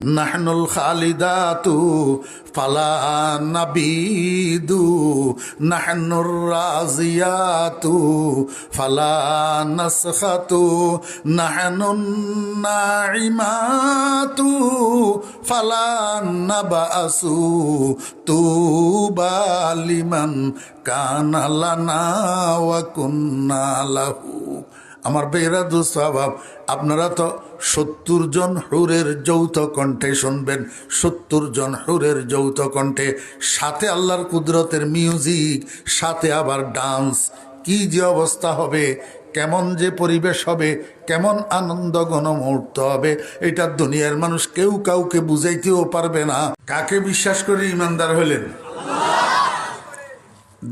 নাহনুল খালিদাতু ফালা নাবিদু, নাহনুর রাজিয়াতু ফালা নাসখাতু, নাহনুন নাইমাতু ফালা নাবাসু, তুবা লিমান কানা লানা ওয়া কুন্না লাহু। আমার বেরাদু স্বভাব, আপনারা তো 70 জন হুরের যৌথ কণ্ঠে শুনবেন, 70 জন হুরের যৌথ কণ্ঠে, সাথে আল্লাহর কুদরতের মিউজিক, সাথে আবার ডান্স। কি যে অবস্থা হবে, কেমন যে পরিবেশ হবে, কেমন আনন্দ গণমুহূর্ত হবে, এটা দুনিয়ার মানুষ কেউ কাউকে বুঝাইতেও পারবে না। কাকে বিশ্বাস করে ইমানদার হলেন?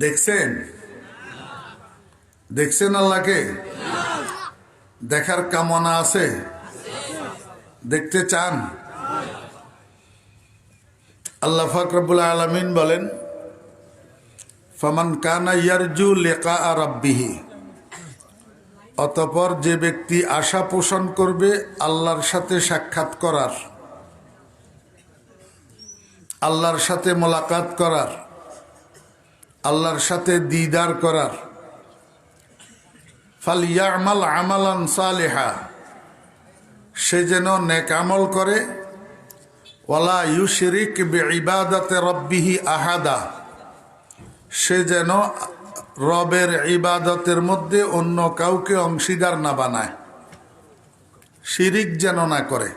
দেখছেন দেখছেন আল্লাহকে দেখার কামনা আছে? দেখতে চান? আল্লাহ পাক রব্বুল আলামিন বলেন, ফামান কানা ইয়ারজু লিকা রাব্বিহি, অতঃপর যে ব্যক্তি আশা পোষণ করবে আল্লাহর সাথে সাক্ষাৎ করার, আল্লাহর সাথে মোলাকাত করার, আল্লাহর সাথে দিদার করার, ফালিয়ামাল আমালান সালিহা, সে যেন নেক আমল করে, ওয়ালা ইউশরিক বিইবাদাতি রাব্বিহি আহাদা, সে যেন রবের ইবাদতের মধ্যে অন্য কাউকে অংশীদার না বানায়, শিরিক যেন না করে।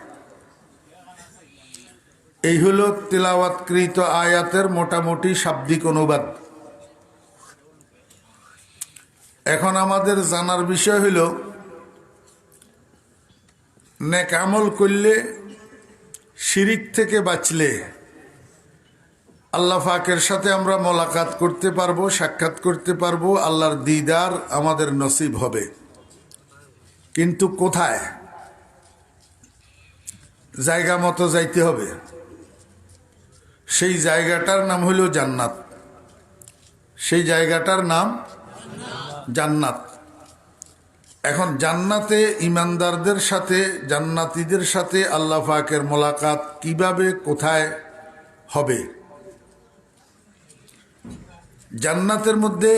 এই হলো তিলাওয়াতকৃত আয়াতের মোটামুটি শাব্দিক অনুবাদ। এখন আমাদের জানার বিষয় হইল, নেক আমল করলে, শিরিক থেকে বাঁচলে আল্লাহ পাকের সাথে আমরা মোলাকাত করতে পারবো, সাক্ষাৎ করতে পারবো, আল্লাহর দিদার আমাদের নসিব হবে। কিন্তু কোথায়? জায়গা মতো যাইতে হবে। সেই জায়গাটার নাম হইল জান্নাত। সেই জায়গাটার নাম জান্নাত। এখন জান্নাতে ইমানদারদের সাথে, জান্নাতীদের সাথে আল্লাহ পাকের মোলাকাত কিভাবে, কোথায় হবে? জান্নাতের মধ্যে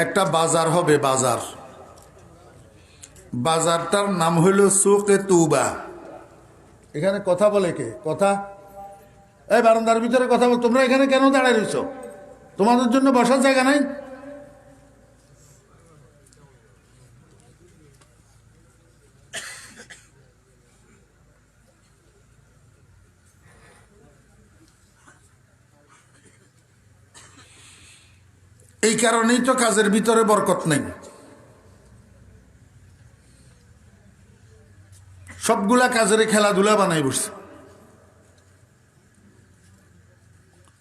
একটা বাজার হবে, বাজার। বাজারটার নাম হইল সুকে তুবা। এখানে কথা বলে কে? কথা, এই বারান্দার ভিতরে কথা বল। তোমরা এখানে কেন দাঁড়ায় রয়েছ? তোমাদের জন্য বসার জায়গা নাই? এই কারণেই তো কাজের ভিতরে বরকত নেই। সবগুলা কাজের খেলাধুলা বানাই বসছে।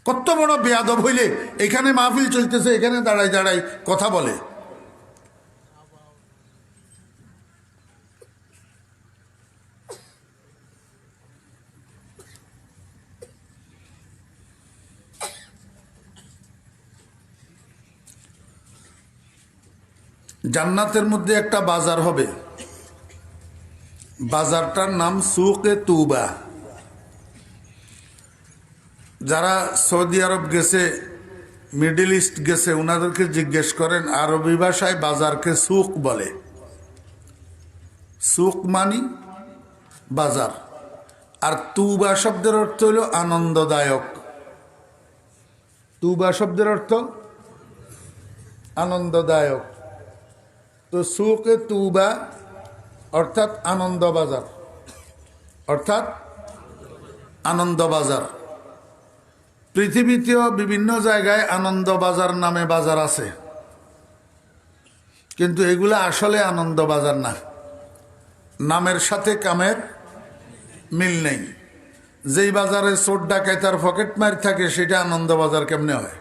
কত বড় বেয়াদব হইলে এখানে মাহফিল চলতেছে, এখানে দাঁড়াই দাঁড়াই কথা বলে। জান্নাতের মধ্যে একটা বাজার হবে, বাজারটার নাম সুকে তুবা। যারা সৌদি আরব গেছে, মিডল ইস্ট গেছে, ওনাদেরকে জিজ্ঞেস করেন, আরবি ভাষায় বাজারকে সুক বলে। সুক মানি বাজার। আর তুবা শব্দের অর্থ হলো আনন্দদায়ক। তুবা শব্দের অর্থ আনন্দদায়ক। তো সুকে তুবা অর্থাৎ আনন্দ বাজার, অর্থাৎ আনন্দ বাজার। পৃথিবীতেও বিভিন্ন জায়গায় আনন্দ বাজার নামে বাজার আছে, কিন্তু এগুলা আসলে আনন্দ বাজার না। নামের সাথে কামের মিল নেই। যেই বাজারে চোর ডাকাইতার পকেট মার থাকে, সেটা আনন্দ বাজার কেমনে হয়?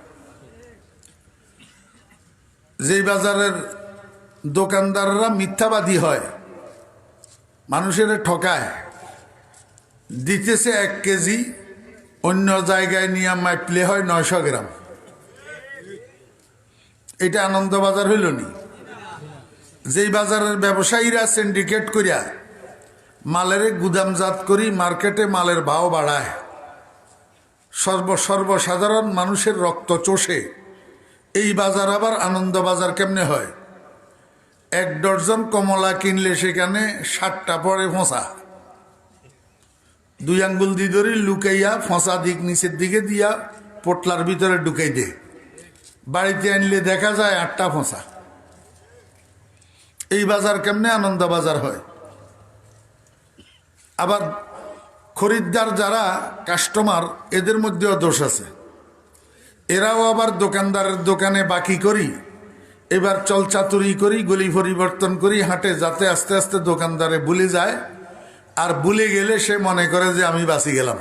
যেই বাজারের দোকানদাররা মিথ্যাবাদী হয়, মানুষের ঠকায়, দিতেছে 1 কেজি, অন্য জায়গায় নিয়ে মাইপলে হয় 900 গ্রাম, এটা আনন্দ বাজার হইল নি? যেই বাজারের ব্যবসায়ীরা সিন্ডিকেট করিয়া মালের গুদামজাত করি, মার্কেটে মালের ভাও বাড়ায়, সর্বসাধারণ মানুষের রক্ত চষে। এই বাজার আবার আনন্দ বাজার কেমনে হয়? 1 ডজন কমলা কিনলে সেখানে 7টা পরে ফোঁসা, 2 আঙ্গুল দিয়ে ধরে লুকাইয়া ফোঁসা দিক নিচের দিকে দিয়া পোটলার ভিতরে ঢুকাই দে। বাড়িতে আনলে দেখা যায় 8টা ফোঁসা। এই বাজার কেমনে আনন্দ বাজার হয়? আবার খরিদ্দার যারা কাস্টমার, এদের মধ্যেও দোষ আছে। এরাও আবার দোকানদারের দোকানে বাকি করি, এবার চলচাতুরি করি, গলি পরিবর্তন করি হাঁটে, যাতে আস্তে আস্তে দোকানদারে ভুলে যায়। আর ভুলে গেলে সে মনে করে যে আমি বাঁচি গেলাম।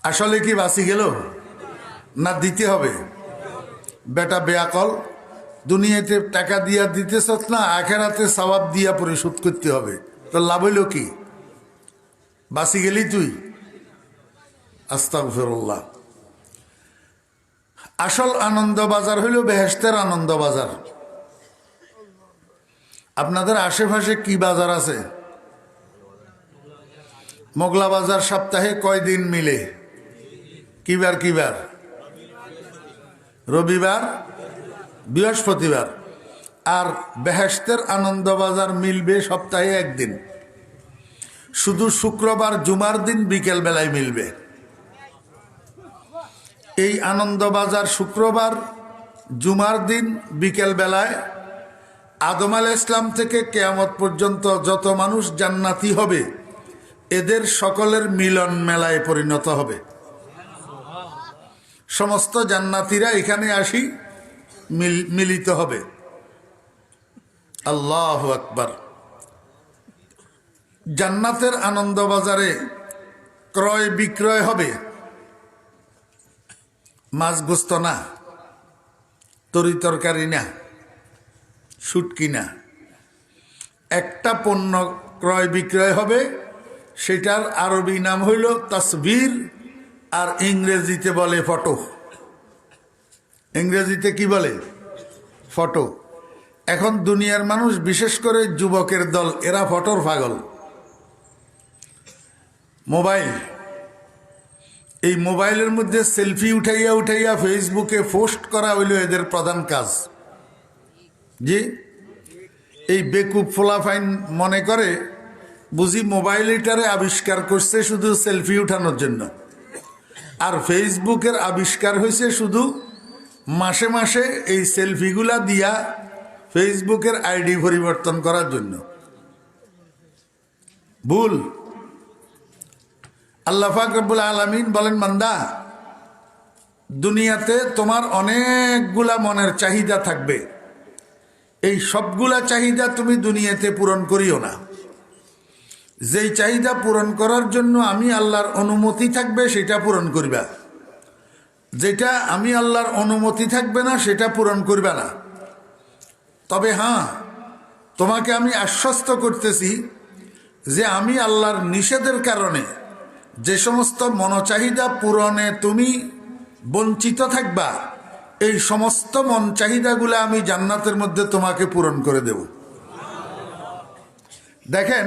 আসলে কি বাঁচি গেল না? দিতে হবে। বেটা বেয়াকল, দুনিয়াতে টাকা দিয়া দিতেছ না, আখেরাতে সওয়াব দিয়া পরিশোধ করতে হবে। তো লাভ হইল কি? বাঁচি গেলি তুই। আস্তাগফিরুল্লাহ। আসল আনন্দ বাজার হইল বেহেশতের আনন্দ বাজার। আপনাদের আশেপাশে কি বাজার আছে? মোগলা বাজার সপ্তাহে কয় দিন মিলে? কিবার কিবার? রবিবার, বৃহস্পতিবার। আর বেহেশতের আনন্দ বাজার মিলবে সপ্তাহে 1 দিন, শুধু শুক্রবার জুমার দিন বিকেল বেলায় মিলবে। এই আনন্দ বাজার শুক্রবার জুমার দিন বিকেল বেলায় আদম আলাইহিস সালাম থেকে কিয়ামত পর্যন্ত যত মানুষ জান্নাতি হবে, এদের সকলের মিলন মেলায় পরিণত হবে। সমস্ত জান্নাতীরা এখানে আসি মিলিত হবে। আল্লাহু আকবার। জান্নাতের আনন্দ বাজারে ক্রয় বিক্রয় হবে, মাছ গোস্ত না, তরি তরকারি না, শুটকি না। একটা পণ্য ক্রয় বিক্রয় হবে, সেটার আরবি নাম হইল তাসবির, আর ইংরেজিতে বলে ফটো। ইংরেজিতে কি বলে? ফটো। এখন দুনিয়ার মানুষ, বিশেষ করে যুবকের দল, এরা ফটোর পাগল। মোবাইল, এই মোবাইলের মধ্যে সেলফি উঠাইয়া উঠাইয়া ফেসবুকে পোস্ট করা হইল এদের প্রধান কাজ। জি, এই বেকুব ফোলাফাইন মনে করে বুঝি মোবাইল এটারে আবিষ্কার করছে শুধু সেলফি উঠানোর জন্য, আর ফেসবুকের আবিষ্কার হয়েছে শুধু মাসে মাসে এই সেলফিগুলা দিয়া ফেসবুকের আইডি পরিবর্তন করার জন্য। ভুল। আল্লাহ পাক রব্বুল আলামিন বলেন, বান্দা, দুনিয়াতে তোমার অনেকগুলা মনের চাহিদা থাকবে, এই সবগুলা চাহিদা তুমি দুনিয়াতে পূরণ করিও না। যেই চাহিদা পূরণ করার জন্য আমি আল্লাহর অনুমতি থাকবে সেটা পূরণ করবা, যেটা আমি আল্লাহর অনুমতি থাকবে না সেটা পূরণ করবে না। তবে হ্যাঁ, তোমাকে আমি আশ্বস্ত করতেছি যে আমি আল্লাহর নিষেধের কারণে যে সমস্ত মনোচাহিদা পূরণে তুমি বঞ্চিত থাকবা, এই সমস্ত মন চাহিদাগুলো আমি জান্নাতের মধ্যে তোমাকে পূরণ করে দেব। দেখেন,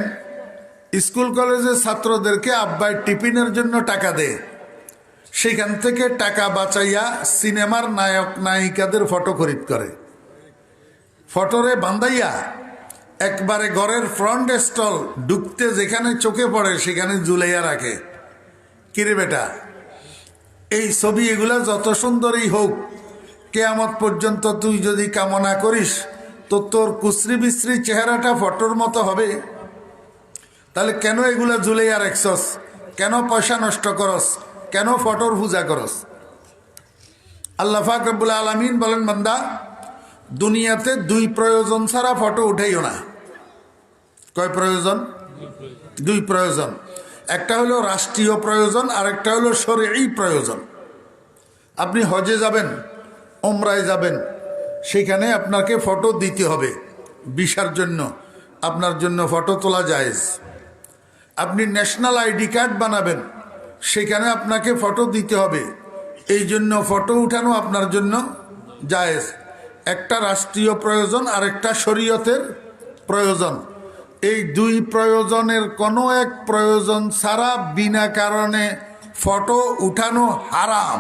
স্কুল কলেজের ছাত্রদেরকে আব্বাই টিফিনের জন্য টাকা দেয়, সেখান থেকে টাকা বাঁচাইয়া সিনেমার নায়ক নায়িকাদের ফটো খরিদ করে, ফটোরে বান্ধাইয়া একবারে ঘরের ফ্রন্ট স্টল ঢুকতে যেখানে চোখে পড়ে সেখানে ঝুলাইয়া রাখে। কিরে বেটা, এই ছবি এগুলা যত সুন্দরই হোক, কিয়ামত পর্যন্ত তুই যদি কামনা করিস তো তোর কুশ্রী বিশ্রী চেহারাটা ফটোর মতো হবে। তাহলে কেন এগুলা ঝুলাইয়া রাখছস? কেন পয়সা নষ্ট করস? কেন ফটোর পূজা করস? আল্লাহ পাক রব্বুল আলামিন বলেন, বান্দা, দুনিয়াতে 2 প্রয়োজন ছাড়া ফটো উঠাইও না। কয় প্রয়োজন? 2 প্রয়োজন। একটা হলো রাষ্ট্রীয় প্রয়োজন, আর একটা হলো শরঈ প্রয়োজন। আপনি হজে যাবেন, ওমরায় যাবেন, সেখানে আপনাকে ফটো দিতে হবে ভিসার জন্য, আপনার জন্য ফটো তোলা জায়েজ। আপনি ন্যাশনাল আইডি কার্ড বানাবেন, সেখানে আপনাকে ফটো দিতে হবে, এই জন্য ফটো উঠানো আপনার জন্য জায়েজ। একটা রাষ্ট্রীয় প্রয়োজন আর একটা শরীয়তের প্রয়োজন। এই দুই প্রয়োজনের কোনো এক প্রয়োজন ছাড়া বিনা কারণে ফটো উঠানো হারাম।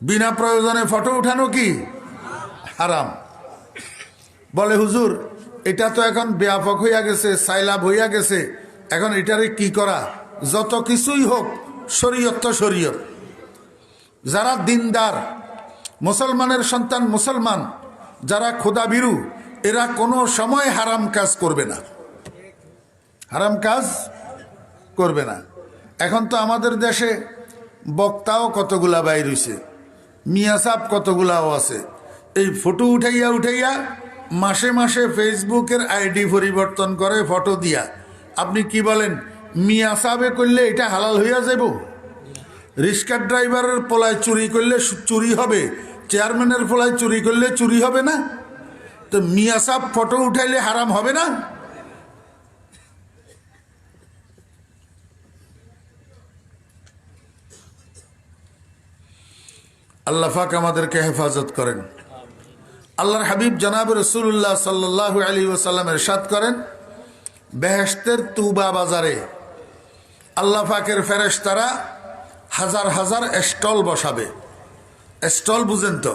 বিনা প্রয়োজনে ফটো উঠানো কি হারাম? বলে হুজুর এটা তো এখন ব্যাপক হইয়া গেছে, সাইলাব হইয়া গেছে, এখন এটারে কি করা? যত কিছুই হোক, শরীয়ত তো শরীয়ত। যারা দিনদার মুসলমানের সন্তান, মুসলমান যারা খোদাভীরু, এরা কোনো সময় হারাম কাজ করবে না, হারাম কাজ করবে না। এখন তো আমাদের দেশে বক্তাও কতগুলা বাইর হইছে, মিয়া সাহেব কতগুলাও আছে। এই ফটো উঠাইয়া উঠাইয়া মাসে মাসে ফেসবুকের আইডি পরিবর্তন করে ফটো দিয়া। আপনি কি বলেন, মিয়া সাহেবে করলে এটা হালাল হইয়া যাব? রিক্সার ড্রাইভারের পোলায় চুরি করলে চুরি হবে, চেয়ারম্যানের পোলায় চুরি করলে চুরি হবে না? তো মিয়া সাহেব ফটো উঠাইলে হারাম হবে না? আল্লাহ পাক আমাদেরকে হেফাজত করেন। আল্লাহর হাবিব জনাব রাসূলুল্লাহ সাল্লাল্লাহু আলাইহি ওয়াসাল্লাম ইরশাদ করেন, বেহেশতের তুবা বাজারে আল্লাহ পাকের ফেরেশতারা হাজার হাজার স্টল বসাবে। স্টল বুঝেন তো?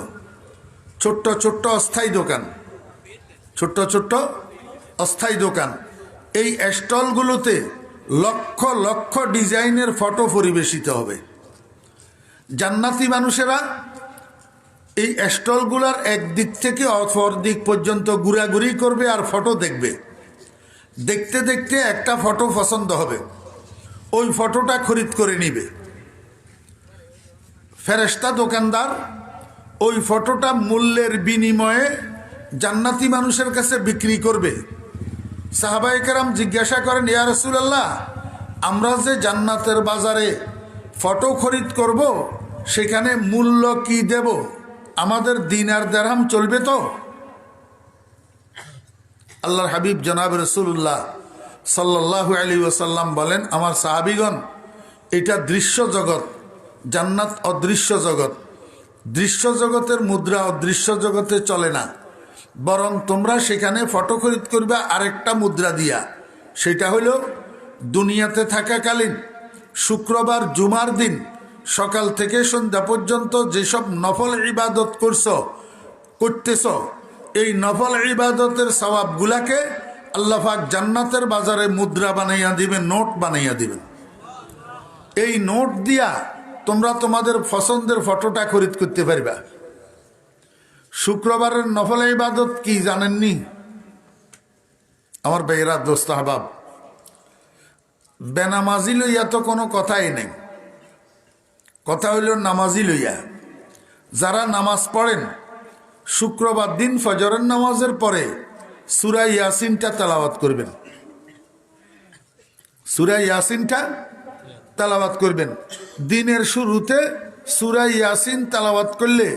ছোট্ট ছোট্ট অস্থায়ী দোকান, ছোট্ট ছোট্ট অস্থায়ী দোকান। এই স্টলগুলোতে লক্ষ লক্ষ ডিজাইনের ফটো পরিবেশিত হবে। জান্নাতি মানুষেরা এই স্টলগুলার একদিক থেকে অপর দিক পর্যন্ত ঘোরাঘুরি করবে আর ফটো দেখবে। দেখতে দেখতে একটা ফটো পছন্দ হবে, ওই ফটোটা খরিদ করে নিবে। ফেরেশতা দোকানদার ওই ফটোটা মূল্যের বিনিময়ে জান্নাতি মানুষের কাছে বিক্রি করবে। সাহাবায়ে কেরাম জিজ্ঞাসা করেন, ইয়া রাসূলুল্লাহ, আমরা যে জান্নাতের বাজারে ফটো খরিদ করব, সেখানে মূল্য কি দেব? আমাদের দিনার দিরহাম চলবে তো? আল্লাহর হাবিব জনাব রাসূলুল্লাহ সাল্লাল্লাহু আলাইহি ওয়াসাল্লাম বলেন, আমার সাহাবীগণ, এটা দৃশ্য জগৎ, জান্নাত অদৃশ্য জগৎ। দৃশ্য জগতের মুদ্রা অদৃশ্য জগতে চলে না, বরং তোমরা সেখানে ফটো খরিদ করবে আরেকটা মুদ্রা দিয়া। সেটা হলো দুনিয়াতে থাকাকালীন শুক্রবার জুমার দিন সকাল থেকে সন্ধ্যা পর্যন্ত যেসব নফল ইবাদত করতেছ, এই নফল ইবাদতের সওয়াবগুলাকে আল্লাহ পাক জান্নাতের বাজারে মুদ্রা বানাইয়া দিবেন, নোট বানাইয়া দিবেন। এই নোট দিয়া তোমরা তোমাদের পছন্দের ফটোটা খরিদ করতে পারবা। শুক্রবারের নফল ইবাদত কি জানেননি আমার ভাইয়েরা, দোস্ত আহবাব? বেনামাজি লইয়া তো কোনো কথাই নেই, কথা হইল নামাজি লইয়া। যারা নামাজ পড়েন, শুক্রবার দিন ফজরের নামাজের পরে সূরা ইয়াসিনটা তেলাওয়াত করবেন, সূরা ইয়াসিনটা তেলাওয়াত করবেন। দিনের শুরুতে সূরা ইয়াসিন তেলাওয়াত করলে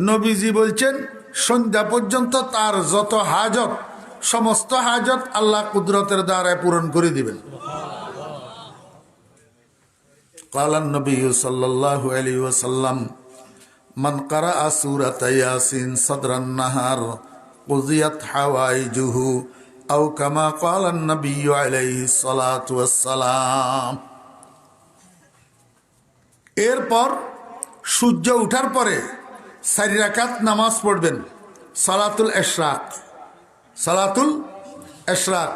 নবীজি বলছেন সন্ধ্যা পর্যন্ত তার যত হাজত, সমস্ত হাজত আল্লাহ কুদরতের দ্বারা পূরণ করে দিবেন। قال النبي صلى الله عليه وسلم من قرأ سورة ياسين صدر النهار قضيت حوائجه أو كما قال النبي عليه الصلاة والسلام। এরপর সূর্য ওঠার পরে 4 রাকাত নামাজ পড়বেন, সালাতুল ইশরাক। সালাতুল ইশরাক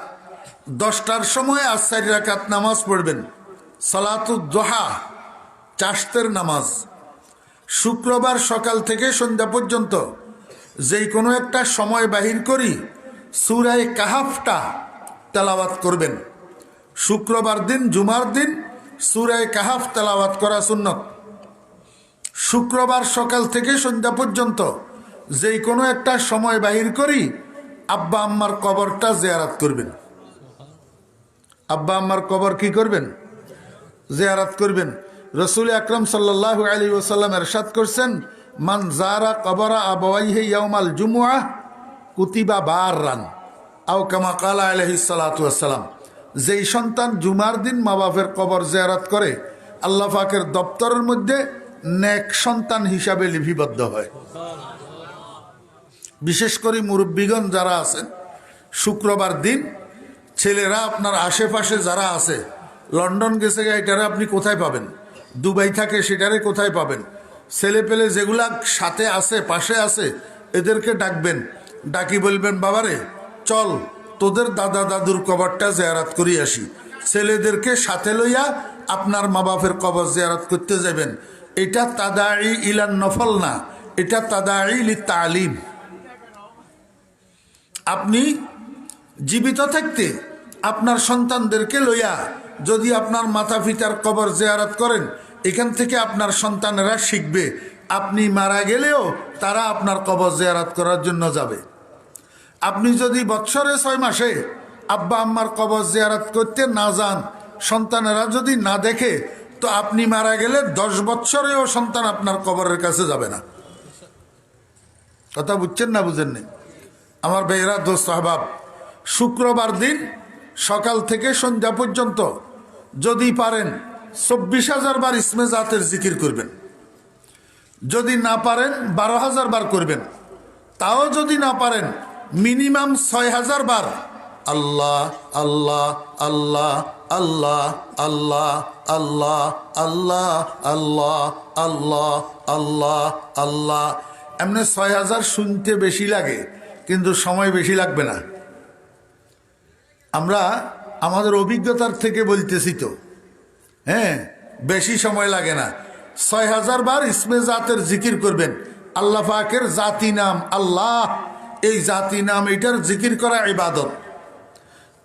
10টার সময় আর 4 রাকাত নামাজ পড়বেন, সালাতুদ দুহা, চাশতের নামাজ। শুক্রবার সকাল থেকে সন্ধ্যা পর্যন্ত যেই কোনো একটা সময় বাহির করি সূরা কাহাফটা তেলাওয়াত করবেন। শুক্রবার দিন জুমার দিন সূরা কাহাফ তেলাওয়াত করা সুন্নত। শুক্রবার সকাল থেকে সন্ধ্যা পর্যন্ত যেই কোনো একটা সময় বাহির করি আব্বা আম্মার কবরটা জিয়ারত করবেন। আব্বা আম্মার কবর কি করবেন? জিয়ারত করবেন। রাসূল আকরাম সাল্লাল্লাহু আলাইহি ওয়াসাল্লাম ইরশাদ করেছেন, মান যারা কবরা আবাওয়াইহি ইয়াউমাল জুমআহ কুতিবা বাররান আও কামা ক্বালা আলাইহিস সালাতু ওয়াসসালাম। যেই সন্তান জুমার দিন মা বাপের কবর জিয়ারত করে আল্লাহ পাকের দপ্তরের মধ্যে নেক সন্তান হিসাবে লিপিবদ্ধ হয়। বিশেষ করে মুরব্বীগণ যারা আছেন, শুক্রবার দিন ছেলেরা আপনার আশেপাশে যারা আছে, লন্ডন গেছে এটারে আপনি কোথায় পাবেন, দুবাই থাকে সেটারে কোথায় পাবেন, ছেলে পেলে যেগুলা সাথে আছে পাশে আছে এদেরকে ডাকবেন, ডাকি বলবেন বাবারে চল তোদের দাদা দাদুর কবরটা জিয়ারত করি আসি। ছেলেদেরকে সাথে লইয়া আপনার মা বাপের কবর জিয়ারত করতে যাবেন। এটা তাদাই ইলান নফল না, এটা তাদাই লি তালিম। আপনি জীবিত থাকতে আপনার সন্তানদেরকে লইয়া যদি আপনার মাতা পিতার কবর জিয়ারত করেন, এখান থেকে আপনার সন্তানেরা শিখবে। আপনি মারা গেলেও তারা আপনার কবর জিয়ারত করার জন্য যাবে। আপনি যদি বৎসরে 6 মাসে আব্বা আম্মার কবর জিয়ারত করতে না যান, সন্তানেরা যদি না দেখে, তো আপনি মারা গেলে 10 বৎসরেও সন্তান আপনার কবরের কাছে যাবে না। কথা বুঝছেন না বুঝেননি? আমার ভাইয়েরা, দোস্ত আহবাব, শুক্রবার দিন সকাল থেকে সন্ধ্যা পর্যন্ত যদি পারেন 24,000 বার ইসমে জাতের জিকির করবেন। যদি না পারেন 12,000 বার করবেন। তাও যদি না পারেন মিনিমাম 6,000 বার আল্লাহ আল্লাহ আল্লাহ আল্লাহ আল্লাহ আল্লাহ আল্লাহ আল্লাহ আল্লাহ আল্লাহ আল্লাহ। এমনি 6,000 শুনতে বেশি লাগে, কিন্তু সময় বেশি লাগবে না। আমরা আমাদের অভিজ্ঞতার থেকে বলতেছি তো, হ্যাঁ, বেশি সময় লাগে না। 6,000 বার ইসমে জাতের জিকির করবেন। আল্লাহ পাকের জাতি নাম আল্লাহ, এই জাতি নাম এটার জিকির করা ইবাদত।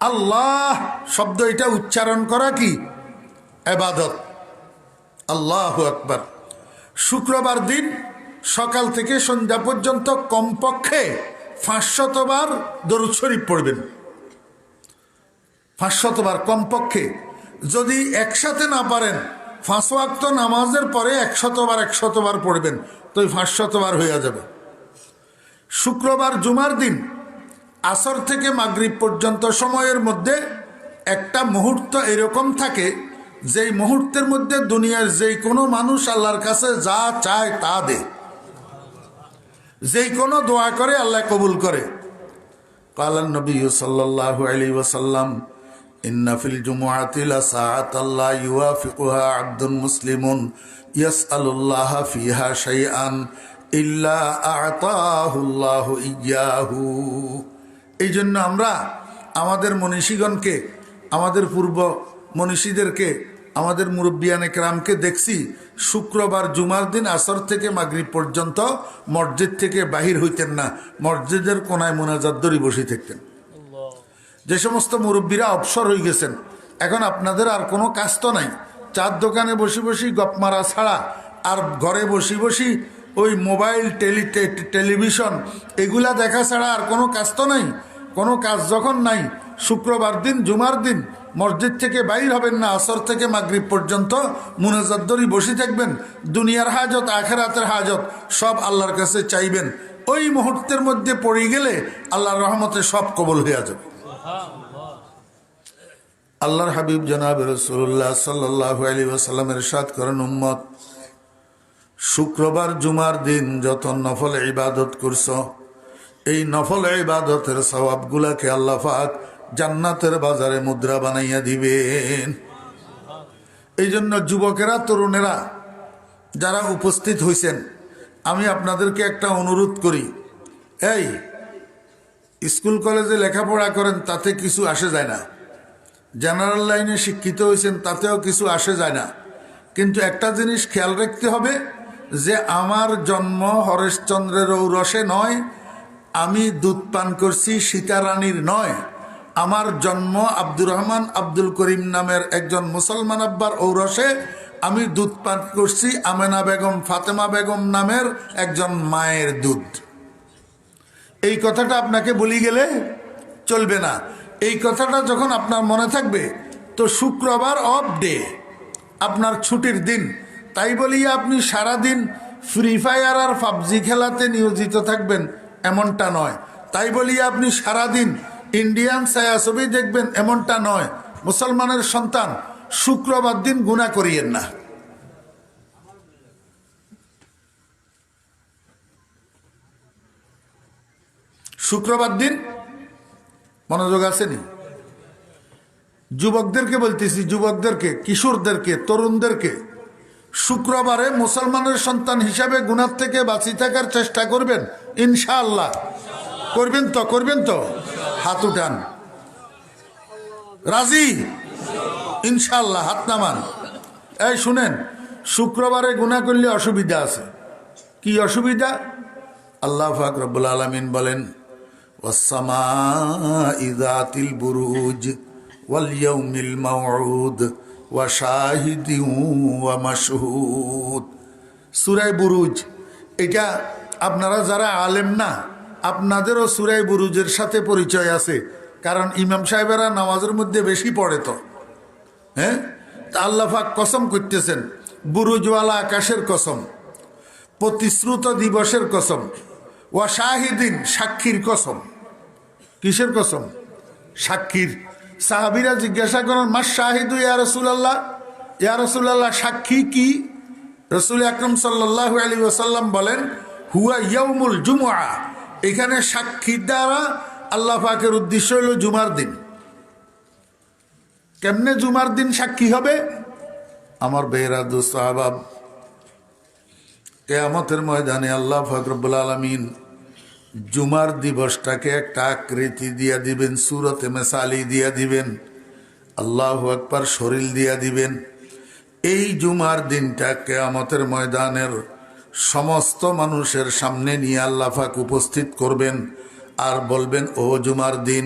আল্লাহ শব্দ এটা উচ্চারণ করা কি ইবাদত। আল্লাহু আকবার। শুক্রবার দিন সকাল থেকে সন্ধ্যা পর্যন্ত কমপক্ষে 500 বার দরুদ শরীফ পড়বেন। 500 বার কমপক্ষে। যদি একসাথে না পারেন 5 ওয়াক্ত নামাজের পরে 100 বার পড়বেন, তো 500 বার হয়ে যাবে। শুক্রবার জুমার দিন আসর থেকে মাগরিব পর্যন্ত সময়ের মধ্যে একটা মুহূর্ত এরকম থাকে, যেই মুহূর্তের মধ্যে দুনিয়ার যেই কোনো মানুষ আল্লাহর কাছে যা চায় তা দেয়, যেই কোনো দোয়া করে আল্লাহ কবুল করে। কালান নবী সাল্লাল্লাহু আলাইহি ওয়াসাল্লাম, ইন্না ফিল জুমআতি লাসাআতান লা ইউয়াফিকুহা আবদুন মুসলিমুন ইয়াসআলুল্লাহ ফিহা শাইআন ইল্লা আ'তাহুল্লাহু ইয়্যাহু। এই জন্য আমরা আমাদের মনীষীগণকে, আমাদের পূর্ব মনীষীদেরকে, আমাদের মুরব্বিয়ানে কেরামকে দেখছি শুক্রবার জুমার দিন আসর থেকে মাগরিব পর্যন্ত মসজিদ থেকে বাহির হইতেন না, মসজিদের কোনায় মোনাজাত ধরে বসে থাকতেন। যে সমস্ত মুরব্বীরা অবসর হয়ে গেছেন, এখন আপনাদের আর কোনো কাজ তো নাই, চার দোকানে বসে বসে গপ মারা ছাড়া আর ঘরে বসে বসে ওই মোবাইল টেলিভিশন এগুলা দেখা ছাড়া আর কোনো কাজ তো নাই। কোনো কাজ যখন নাই, শুক্রবার দিন জুমার দিন মসজিদ থেকে বাইর হবেন না, আসর থেকে মাগরিব পর্যন্ত মুনাজাত ধরে বসে থাকবেন। দুনিয়ার হাজত আখিরাতের হাজত সব আল্লাহর কাছে চাইবেন। ওই মুহূর্তের মধ্যে পড়ে গেলে আল্লাহর রহমতে সব কবুল হয়ে যাবে। আল্লাহর হাবিব জনাব রাসূলুল্লাহ সাল্লাল্লাহু আলাইহি ওয়াসাল্লামের ইরশাদ করেন, উম্মত শুক্রবার জুমার দিন যত নফল ইবাদত করছো, এই নফল ইবাদতের সওয়াবগুলাকে আল্লাহ পাক জান্নাতের বাজারে মুদ্রা বানাইয়া দিবেন। এই জন্য যুবকেরা, তরুণেরা যারা উপস্থিত হয়েছেন, আমি আপনাদেরকে একটা অনুরোধ করি, এই স্কুল কলেজে লেখাপড়া করেন তাতে কিছু আসে যায় না, জেনারেল লাইনে শিক্ষিত হয়েছেন তাতেও কিছু আসে যায় না, কিন্তু একটা জিনিস খেয়াল রাখতে হবে যে আমার জন্ম হরেশচন্দ্রের ঔরসে নয়, আমি দুধ পান করছি সীতারানীর নয়, আমার জন্ম আব্দুর রহমান আব্দুল করিম নামের একজন মুসলমান আব্বার ঔরসে, আমি দুধ পান করছি আমেনা বেগম ফাতেমা বেগম নামের একজন মায়ের দুধ। এই কথাটা আপনাকে বলি গেলে চলবে না। এই কথাটা যখন আপনার মনে থাকবে, তো শুক্রবার অফ ডে, আপনার ছুটির দিন, তাই বলিয়া আপনি সারাদিন ফ্রি ফায়ার আর পাবজি খেলাতে নিয়োজিত থাকবেন এমনটা নয়, তাই বলিয়া আপনি সারাদিন ইন্ডিয়ান ছায়াছবি দেখবেন এমনটা নয়। মুসলমানের সন্তান, শুক্রবার দিন গুনাহ করিয়েন না। শুক্রবার দিন মনোযোগ আসেনি? যুবকদেরকে বলতেছি, যুবকদেরকে, কিশোরদেরকে, তরুণদেরকে, শুক্রবারে মুসলমানের সন্তান হিসাবে গুনাহ থেকে বাঁচি থাকার চেষ্টা করবেন ইনশাআল্লাহ। করবেন তো? করবেন তো? হাত উঠান। রাজি? ইনশাআল্লাহ হাত নামান। এই শুনেন, শুক্রবারে গুনাহ করলে অসুবিধা আছে। কি অসুবিধা? আল্লাহ পাক রব্বুল আলামিন বলেন, ওয়াস-সামাই যাতিল বুরুজ ওয়াল ইয়াউমিল মাউউদ ওয়া শাহিদিন ওয়া মাশহুদ। সূরা বুরুজ, এটা আপনারা যারা আলেম না, আপনাদেরও সূরা বুরুজের সাথে পরিচয় আছে, কারণ ইমাম সাহেবেরা নামাজের মধ্যে বেশি পড়ে তো। হ্যাঁ, তা আল্লাহ পাক কসম করতেছেন, বুরুজওয়ালা আকাশের কসম, প্রতিশ্রুত দিবসের কসম, ওয়া শাহিদিন, সাক্ষীর কসম। কিসের কসম? সাক্ষীর। সাহাবীরা জিজ্ঞাসা করেন, মা শাহিদু ইয়া রাসূলুল্লাহ, ইয়া রাসূলুল্লাহ সাক্ষী কি? রাসূল আকরাম সাল্লাল্লাহু আলাইহি ওয়াসাল্লাম বলেন, হুয়া ইয়াউমুল জুমআ। এখানে সাক্ষী দ্বারা আল্লাহ পাকের উদ্দেশ্য হলো জুমার দিন। কেমনে জুমার দিন সাক্ষী হবে? আমার বেহরা দোস্ত আহবাব, কিয়ামতের ময়দানে আল্লাহ পাক রব্বুল আলামিন জুমার দিবসটাকে একটা আকৃতি দিয়া দিবেন, সূরতে মেসালি দিয়া দিবেন, আল্লাহু আকবার, শরীর দিয়া দিবেন। এই জুমার দিনটা কিয়ামতের ময়দানের সমস্ত মানুষের সামনে নিয়ে আল্লাহ পাক উপস্থিত করবেন আর বলবেন, ও জুমার দিন,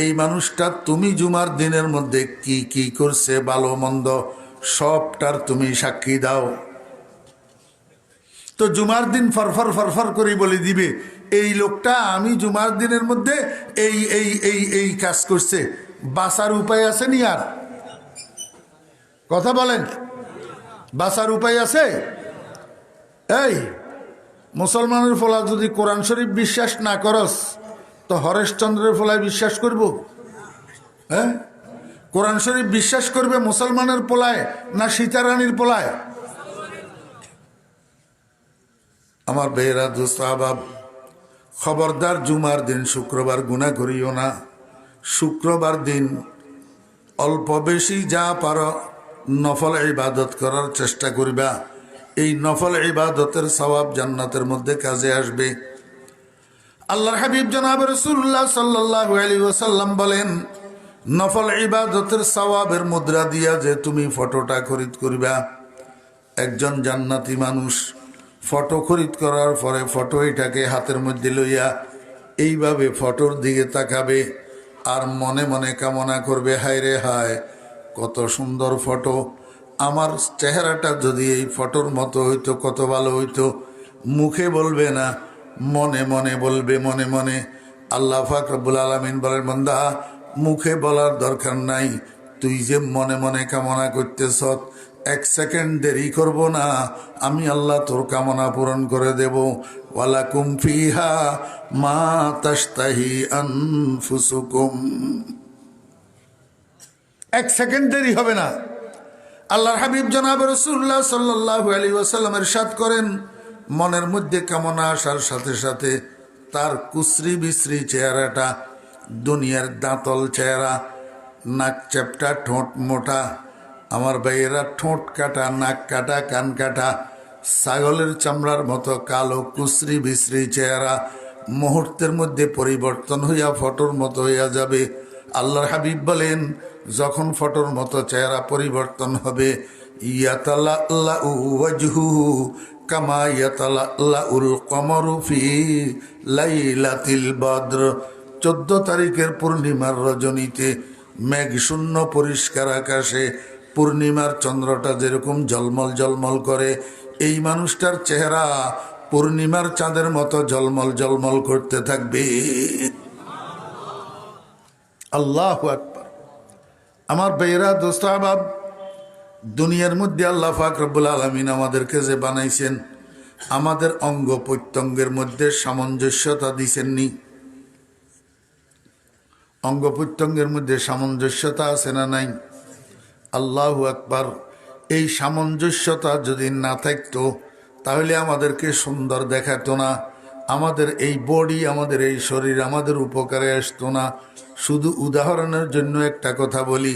এই মানুষটা তুমি জুমার দিনের মধ্যে কি কি করছে, ভালো মন্দ, সবটার তুমি সাক্ষী দাও। তো জুমার দিন ফরফর ফরফর করে বলে দিবে, এই লোকটা আমি জুমার দিনের মধ্যে এই এই এই এই কাজ করছে। বাঁচার উপায় আছে নি? আর কথা বলেন, বাঁচার উপায় আছে? এই মুসলমানের ফলা যদি কোরআন শরীফ বিশ্বাস না করস, তো হরেশচন্দ্রের ফলায় বিশ্বাস করব? হ্যাঁ, কোরআন শরীফ বিশ্বাস করবে মুসলমানের পোলায় না সীতারানীর পোলায়? আমার বেহরা দোস্ত আহবাব, খবরদার জুমার দিন শুক্রবার গুনাহ করিও না। শুক্রবার দিন অল্প বেশি যা পারো নফল ইবাদত করার চেষ্টা করিবা। এই নফল ইবাদতের সওয়াব জান্নাতের মধ্যে কাজে আসবে। আল্লাহর হাবিব জনাব রাসূলুল্লাহ সাল্লাল্লাহু আলাইহি ওয়াসাল্লাম বলেন, নফল ইবাদতের সওয়াবের মুদ্রা দিয়া যে তুমি ফটোটা খরিদ করিবা, একজন জান্নাতি মানুষ ফটো খরিদ করার পরে ফটো এটাকে হাতের মধ্যে লইয়া এইভাবে ফটোর দিকে তাকাবে আর মনে মনে কামনা করবে, হায় রে হায়, কত সুন্দর ফটো, আমার চেহারাটা যদি এই ফটোর মতো হইতো কত ভালো হইতো। মুখে বলবে না, মনে মনে বলবে, মনে মনে। আল্লাহ পাক রব্বুল আলামিন বলেন, বান্দা মুখে বলার দরকার নাই, তুই যে মনে মনে কামনা করতেছ, এক সেকেন্ড দেরি করব না, আমি আল্লাহ তোর কামনা পূরণ করে দেব। ওয়ালাকুম ফিহা মা তাশতাহি আনফুসুকুম। এক সেকেন্ড দেরি হবে না। আল্লাহর হাবিব জনাব রাসূলুল্লাহ সাল্লাল্লাহু আলাইহি ওয়াসাল্লাম ইরশাদ করেন, মনের মধ্যে কামনা আসার সাথে সাথে তার কুশ্রী বিশ্রী চেহারাটা, দুনিয়ার দাঁতল চেহারা, নাক চ্যাপটা, ঠোঁট মোটা, আমার ভাইয়েরা ঠোঁট কাটা, নাক কাটা, কান কাটা, ছাগলের চামড়ার মতো কালো কুশ্রী বিশ্রী চেহারা মুহূর্তের মধ্যে পরিবর্তন হইয়া ফটোর মতো হইয়া যাবে। আল্লাহর হাবিব বলেন, যখন ফটোর মতো চেহারা পরিবর্তন হবে, ইয়াতালাল্লাউ ওয়াজহুহু কামা ইয়াতালাল্লাউল কমরু ফি লাইলাতিল বদর। 14 তারিখের পূর্ণিমার রজনীতে মেঘশূন্য পরিষ্কার আকাশে পূর্ণিমার চন্দ্রটা যেরকম ঝলমল ঝলমল করে, এই মানুষটার চেহারা পূর্ণিমার চাঁদের মতো ঝলমল ঝলমল করতে থাকবে। আল্লাহু আকবার। আমার বেহরা দোস্ত আহবাব, দুনিয়ার মধ্যে আল্লাহ পাক রব্বুল আলামিন আমাদেরকে যে বানাইছেন, আমাদের অঙ্গ প্রত্যঙ্গের মধ্যে সামঞ্জস্যতা দিছেননি? অঙ্গ প্রত্যঙ্গের মধ্যে সামঞ্জস্যতা আছে না নাই? আল্লাহু আকবার। এই সামঞ্জস্যতা যদি না থাকতো তাহলে আমাদেরকে সুন্দর দেখাতো না, আমাদের এই বডি, আমাদের এই শরীর আমাদের উপকারে আসতো না। শুধু উদাহরণের জন্য একটা কথা বলি,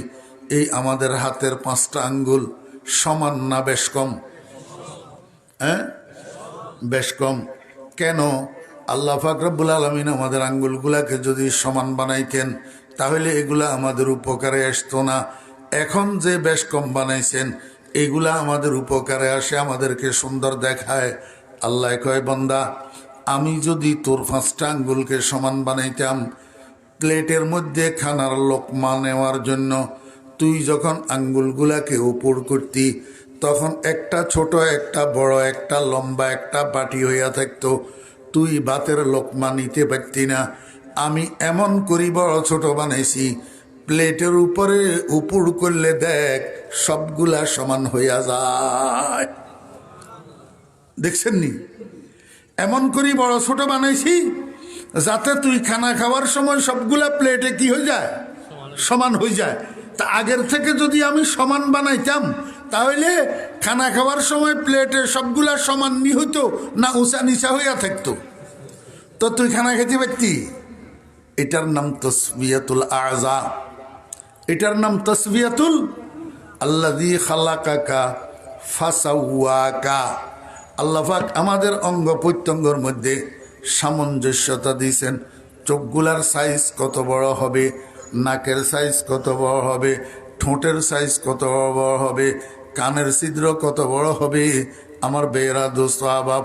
এই আমাদের হাতের 5টা আঙ্গুল সমান না বেশ কম? হ্যাঁ, বেশ কম। কেন? আল্লাহ পাক রব্বুল আলামিন আমাদের আঙ্গুলগুলাকে যদি সমান বানাইতেন তাহলে এগুলা আমাদের উপকারে আসতো না। এখন যে বেশ কম বানাইছেন এগুলা আমাদের উপকারে আসে, আমাদেরকে সুন্দর দেখায়। আল্লাহ কয়, বান্দা আমি যদি তোর 5টা আঙ্গুলকে সমান বানাইতাম প্লেটের মধ্যে খানার লোকমা নেওয়ার জন্য, তুই যখন আঙ্গুলগুলাকে উপর করতি তখন একটা ছোট, একটা বড়, একটা লম্বা, একটা বাটি হইয়া থাকতো, তুই ভাতের লোকমা নিতে পারতি না। আমি এমন করি বড় ছোট বানাইছি, প্লেটের উপরে উপর করলে দেখ সবগুলা সমান হইয়া যায়। দেখছেন নি? এমন করি বড় ছোট বানাইছি যাতে তুই খানা খাওয়ার সময় সবগুলা প্লেটে কি হয়ে যায়? সমান হয়ে যায়। তা আগের থেকে যদি আমি সমান বানাইতাম তাহলে খানা খাওয়ার সময় প্লেটে সবগুলা সমান নি হইতো না উঁচা নিচা হইয়া থাকতো? তো তুই খানা খেতে পারতি। এটার নাম তাসবিয়াতুল আযা, এটার নাম তাসবিয়াতুল আল্লাযী খালাকাকা ফাসাওয়াকা। আল্লাহ পাক আমাদের অঙ্গ প্রত্যঙ্গের মধ্যে সামঞ্জস্যতা দিয়েছেন। চোখগুলার সাইজ কত বড় হবে, নাকের সাইজ কত বড় হবে, ঠোঁটের সাইজ কত বড় হবে, কানের ছিদ্র কত বড় হবে। আমার বেয়েরা দোস্ত আবাব,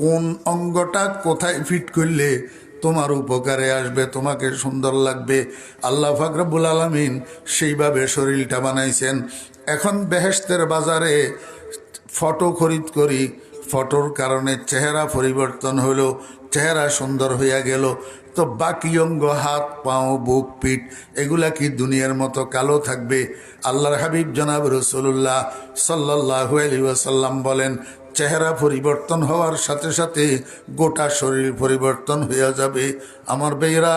কোন অঙ্গটা কোথায় ফিট করলে তোমার উপকারে আসবে, তোমাকে সুন্দর লাগবে, আল্লাহ পাক রব্বুল আলামিন সেইভাবে শরীরটা বানাইছেন। এখন বেহেশতের বাজারে ফটো খরিদ করি, ফটোর কারণে চেহারা পরিবর্তন হলো, চেহারা সুন্দর হইয়া গেল, তো বাকি অঙ্গ হাত পাও বুক পিঠ এগুলা কি দুনিয়ার মতো কালো থাকবে? আল্লাহর হাবিব জনাব রাসূলুল্লাহ সাল্লাল্লাহু আলাইহি ওয়াসাল্লাম বলেন, চেহারা পরিবর্তন হওয়ার সাথে সাথে গোটা শরীর পরিবর্তন হইয়া যাবে। আমার বেয়েরা,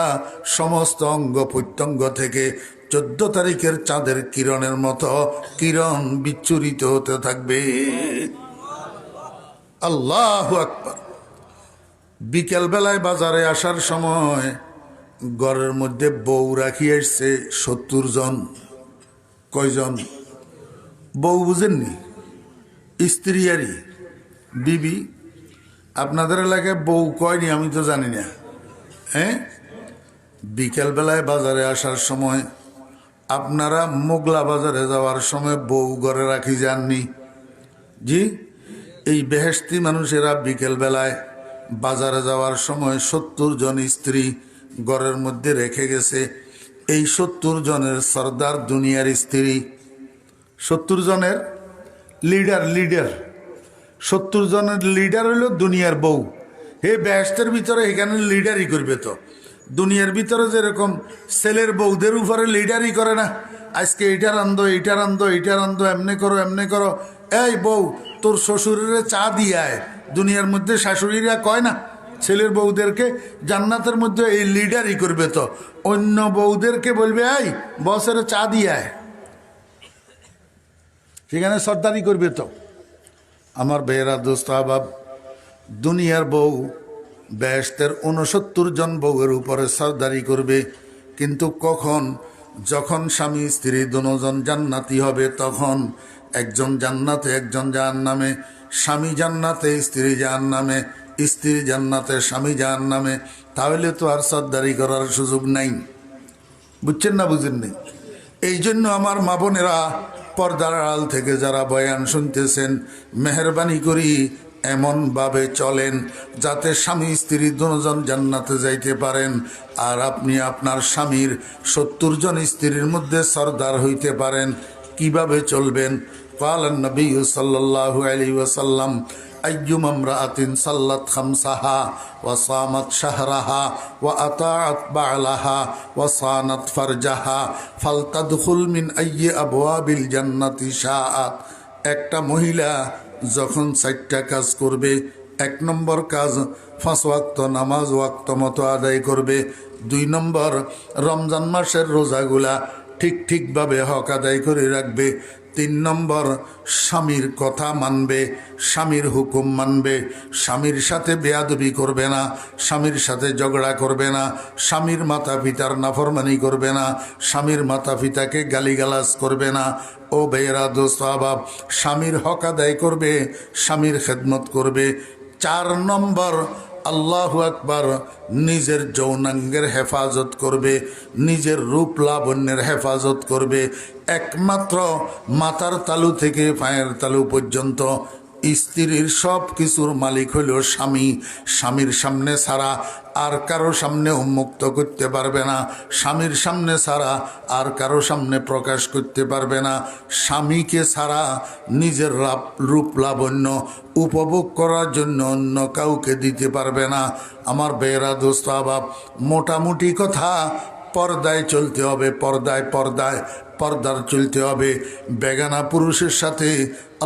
সমস্ত অঙ্গ প্রত্যঙ্গ থেকে 14 তারিখের চাঁদের কিরণের মতো কিরণ বিচ্ছুরিত হতে থাকবে। আল্লাহু আকবার। বিকেলবেলায় বাজারে আসার সময় ঘরের মধ্যে বউ রাখি আসছে 70 জন। কয়জন? বউ বুঝেননি? স্ত্রী আরই বিবি। আপনাদের এলাকায় বউ কয়নি আমি তো জানি না। হ্যাঁ, বিকেলবেলায় বাজারে আসার সময় আপনারা মোগলা বাজারে যাওয়ার সময় বউ ঘরে রাখি যাননি? জি, এই বেহেশতি মানুষেরা বিকেলবেলায় বাজারে যাওয়ার সময় 70 জন স্ত্রী ঘরের মধ্যে রেখে গেছে। এই 70 জনের সর্দার দুনিয়ার স্ত্রী, 70 জনের লিডার 70 জনের লিডার হইল দুনিয়ার বউ। হে বেহেশতের ভিতরে এখানে লিডারই করবে। তো দুনিয়ার ভিতরে যেরকম ছেলের বউদের উপরে লিডারই করে না, আজকে এইটা রান্ধো, এইটা রান্ধো, এইটা রান্ধো, এমনি করো, এমনি করো। এই বউ, তোর শ্বশুরের চা দিয়ায়। দুনিয়ার মধ্যে শাশুড়িরা কয় না ছেলের বউদেরকে, জান্নাতের মধ্যে এই লিডারই করবে। তো অন্য বউদেরকে বলবে, এই বসের চা দিয়ায়, সেখানে সর্দারি করবে। তো আমার বেয়েরা দোস্ত আবাব, দুনিয়ার বউ বেহেশতের 69 জন বউয়ের উপরে সর্দারি করবে। কিন্তু কখন? যখন স্বামী স্ত্রী দুজন জান্নাতি হবে, তখন একজন জান্নাতে একজন জাহান্নামে। স্বামী জান্নাতে স্ত্রী জাহান্নামে, স্ত্রী জান্নাতে স্বামী জাহান্নামে। তাহলে তো আর সর্দারি করার সুযোগ নাই। বুঝছেন না বুঝেননি? এই জন্য আমার মা বোনেরা, পর্দার আড়াল থেকে যারা বয়ান শুনতেছেন, মেহরবানি করি এমনভাবে চলেন যাতে স্বামী স্ত্রী দুজন জান্নাতে যাইতে পারেন, আর আপনি আপনার স্বামীর 70 জন স্ত্রীর মধ্যে সর্দার হইতে পারেন। কিভাবে চলবেন? ক্বালান নবী সাল্লাল্লাহু আলাইহি ওয়াসাল্লাম, আইয়ুমা ইমরাআতিন সাল্লাত খামসাহা ওয়া সামাত শাহরাহা ওয়া আতাআত বা'লাহা ওয়া সানাত ফারজাহা ফালতাদখুল মিন আইয়ি আবওয়াবিল জান্নাতি শাআত। একটা মহিলা যখন 4টা কাজ করবে, 1 নম্বর কাজ 5 ওয়াক্ত নামাজ ওয়াক্ত মতো আদায় করবে। 2 নম্বর, রমজান মাসের রোজাগুলা ঠিকভাবে হক আদায় করে রাখবে। 3 নম্বর, স্বামীর কথা মানবে, স্বামীর হুকুম মানবে, স্বামীর সাথে বেয়াদবি করবে না, স্বামীর সাথে ঝগড়া করবে না, স্বামীর মাতা পিতার নাফরমানি করবে না, স্বামীর মাতা পিতাকে গালিগালাজ করবে না। ও বেয়েরা দোস্ত আবাব, স্বামীর হক আদায় করবে, স্বামীর খেদমত করবে। 4 নম্বর, আল্লাহু আকবার, নিজের যৌনাঙ্গের হেফাজত করবে, নিজের রূপ লাবণ্যের হেফাজত করবে। একমাত্র মাথার তালু থেকে পায়ের তালু পর্যন্ত স্ত্রীর সব কিছুর মালিক হইল স্বামী। স্বামীর সামনে ছাড়া আর কারো সামনে উন্মুক্ত করতে পারবে না, স্বামীর সামনে ছাড়া আর কারো সামনে প্রকাশ করতে পারবে না। স্বামীকে ছাড়া নিজের রূপ লাবণ্য উপভোগ করার জন্য অন্য কাউকে দিতে পারবে না। আমার বেয়েরা দোস্ত আবাব, মোটামুটি কথা, পর্দায় চলতে হবে, পর্দার চলতে হবে। বেগানা পুরুষের সাথে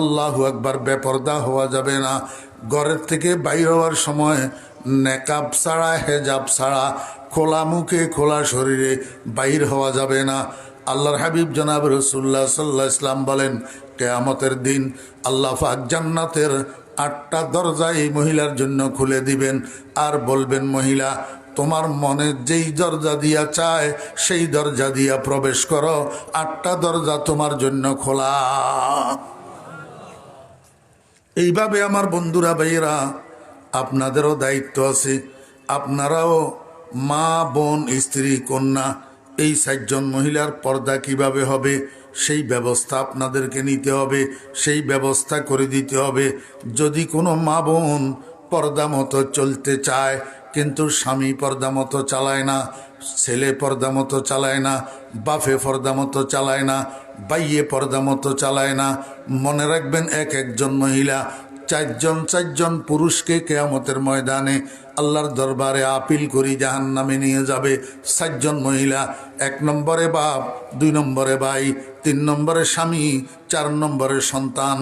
আল্লাহু আকবার বেপর্দা হওয়া যাবে না। ঘরের থেকে বাইর হওয়ার সময় নেকাব ছাড়া, হেজাব ছাড়া, খোলা মুখে খোলা শরীরে বাইর হওয়া যাবে না। আল্লাহর হাবিব জনাব রাসূলুল্লাহ সাল্লাল্লাহু আলাইহি ওয়াসাল্লাম বলেন, কিয়ামতের দিন আল্লাহ পাক জান্নাতের 8টা দরজা এই মহিলার জন্য খুলে দিবেন, আর বলবেন, মহিলা, তোমার মনে যেই দরজা দিয়া চায় সেই দরজা দিয়া প্রবেশ করো, 8টা দরজা তোমার জন্য খোলা। এইভাবে আমার বন্ধুরা, ভাইয়েরা, আপনাদেরও দায়িত্ব আছে। আপনারাও মা, বোন, স্ত্রী, কন্যা, এই 4 জন মহিলার পর্দা কিভাবে হবে সেই ব্যবস্থা আপনাদেরকে নিতে হবে, সেই ব্যবস্থা করে দিতে হবে। যদি কোনো মা বোন পর্দা মতো চলতে চায় কিন্তু স্বামী পর্দা মতো চালায় না, ছেলে পর্দা মতো চালায় না, বাপে পর্দা মতো চালায় না, বাইয়ে পর্দা মতো চালায় না, মনে রাখবেন, একজন মহিলা 4 জন পুরুষকে কিয়ামতের ময়দানে আল্লাহর দরবারে আপিল করি জাহান্নামে নিয়ে যাবে। 4 জন মহিলা, 1 নম্বরে বাপ, 2 নম্বরে ভাই, 3 নম্বরে স্বামী, 4 নম্বরে সন্তান।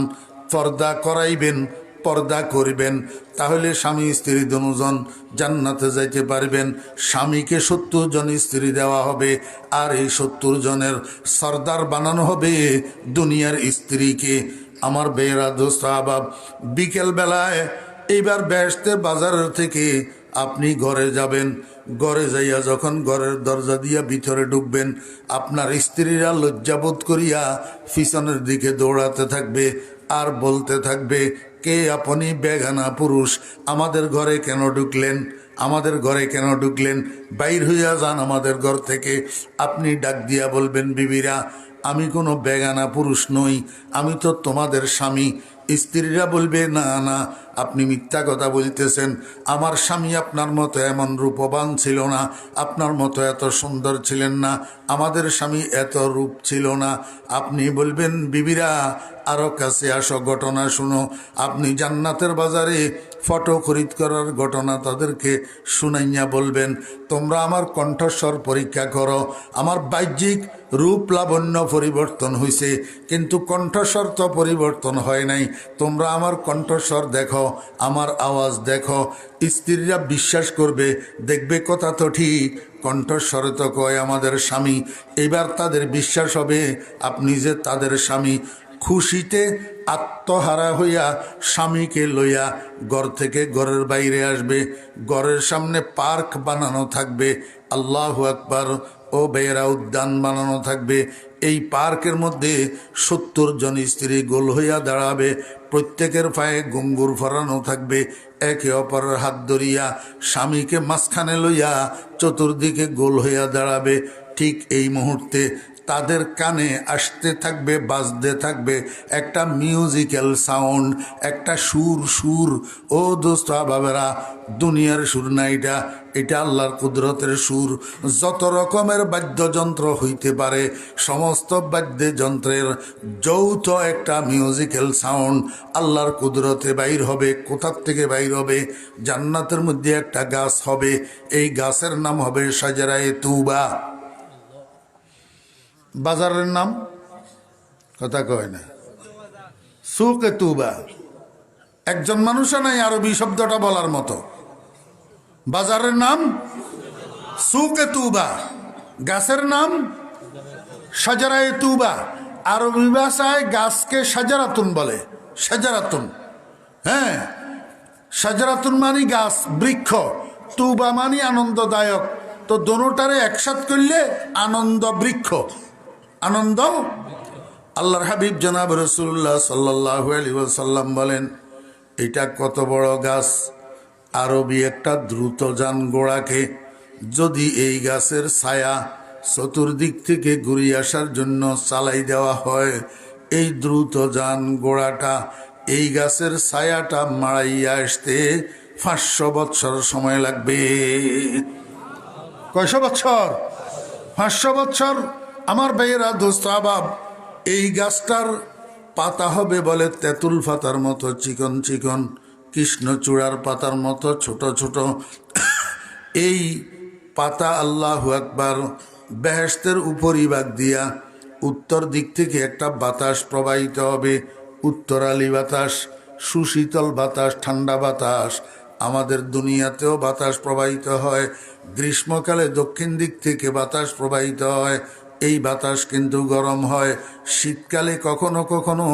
পর্দা করাইবেন, পর্দা করবেন, তাহলে স্বামী স্ত্রী দুজন জান্নাতে যাইতে পারবেন। স্বামীকে 70 জন স্ত্রী দেওয়া হবে, আর এই 70 জনের সর্দার বানানো হবে দুনিয়ার স্ত্রীকে। আমার বেয়েরা দোস্ত আবাব, বিকেল বেলায় এইবার বেহেশতের বাজারের থেকে আপনি ঘরে যাবেন। ঘরে যাইয়া যখন ঘরের দরজা দিয়া ভিতরে ঢুকবেন, আপনার স্ত্রীরা লজ্জাবোধ করিয়া পিছনের দিকে দৌড়াতে থাকবে আর বলতে থাকবে, কে আপনি বেগানা পুরুষ, আমাদের ঘরে কেন ঢুকলেন, আমাদের ঘরে কেন ঢুকলেন, বাইর হইয়া যান আমাদের ঘর থেকে। আপনি ডাক দিয়া বলবেন, বিবিরা, আমি কোনো বেগানা পুরুষ নই, আমি তো তোমাদের স্বামী। স্ত্রীরা বলবে, না না, আপনি মিথ্যা কথা বলতেছেন, আমার স্বামী আপনার মতো এমন রূপবান ছিল না, আপনার মতো এত সুন্দর ছিলেন না, আমাদের স্বামী এত রূপ ছিল না। আপনি বলবেন, বিবিরা, আরও কাছে আসো, ঘটনা শুনো। আপনি জান্নাতের বাজারে ফটো খরিদ করার ঘটনা তাদেরকে শুনাইয়া বলবেন, তোমরা আমার কণ্ঠস্বর পরীক্ষা করো, আমার বাহ্যিক রূপ লাবণ্য পরিবর্তন হয়েছে কিন্তু কণ্ঠস্বর তো পরিবর্তন হয় নাই, তোমরা আমার কণ্ঠস্বর দেখো, আমার আওয়াজ দেখো। স্ত্রীরা বিশ্বাস করবে, দেখবে কথা তো ঠিক, কণ্ঠস্বরে তো কয় আমাদের স্বামী। এবার তাদের বিশ্বাস হবে আপনি যে তাদের স্বামী। খুশিতে আত্মহারা হইয়া স্বামীকে লইয়া ঘর থেকে ঘরের বাইরে আসবে। ঘরের সামনে পার্ক বানানো থাকবে, আল্লাহু আকবার, ও বেয়েরা, উদ্যান বানানো থাকবে। এই পার্কের মধ্যে 70 জন স্ত্রী গোল হইয়া দাঁড়াবে, প্রত্যেকের পায়ে ঘুঙ্গুর ফরানো থাকবে। একে অপরের হাত ধরিয়া স্বামীকে মাঝখানে লইয়া চতুর্দিকে গোল হইয়া দাঁড়াবে। ঠিক এই মুহূর্তে তাদের কানে আসতে থাকবে, বাজতে থাকবে একটা মিউজিক্যাল সাউন্ড, একটা সুর। ও দোস্ত বাবেরা, দুনিয়ার সুর না এটা, এটা আল্লাহর কুদরতের সুর। যত রকমের বাদ্যযন্ত্র হইতে পারে সমস্ত বাদ্যযন্ত্রের যৌথ একটা মিউজিক্যাল সাউন্ড আল্লাহর কুদরতে বাইর হবে। কোথার থেকে বাইর হবে? জান্নাতের মধ্যে একটা গাছ হবে, এই গাছের নাম হবে শাজারায়ে তুবা। বাজারের নাম কথা কয় না, সুকে তুবা। একজন মানুষও নাই আরবি শব্দটা বলার মতো। বাজারের নাম সুকে তুবা, গাছের নাম সাজারায়ে তুবা, আরবি ভাষায় গাছকে সাজারাতুন বলে। সাজারাতুন, হ্যাঁ, সাজারাতুন মানে গাছ, বৃক্ষ, তুবা মানে আনন্দদায়ক। তো দোনোটারে একসাথ করলে আনন্দ বৃক্ষ, আনন্দ। আল্লাহর হাবিব জনাব রাসূলুল্লাহ সাল্লাল্লাহু আলাইহি ওয়াসাল্লাম বলেন, এটা কত বড় গাছ। আরবি একটা দ্রুতযান ঘোড়াকে যদি এই গাছের ছায়া চতুর্দিক থেকে ঘুরিয়ে আসার জন্য চালাই দেওয়া হয়, এই দ্রুতযান ঘোড়াটা এই গাছের ছায়াটা মাড়াইয়া আসতে 500 বৎসর সময় লাগবে। কয়শো বৎসর? 500 বৎসর। আমার ভাইয়েরা, দোস্ত আহবাব, এই গাছটার পাতা হবে বলে তেঁতুল পাতার মতো চিকন চিকন, কৃষ্ণচূড়ার পাতার মতো ছোট ছোট। এই পাতা, আল্লাহু আকবার, বেহেশতের উপরিভাগ দিয়া উত্তর দিক থেকে একটা বাতাস প্রবাহিত হবে, উত্তরালি বাতাস, সুশীতল বাতাস, ঠান্ডা বাতাস। আমাদের দুনিয়াতেও বাতাস প্রবাহিত হয়, গ্রীষ্মকালে দক্ষিণ দিক থেকে বাতাস প্রবাহিত হয়, এই বাতাস কিন্তু গরম হয়। শীতকালে কখনো কখনো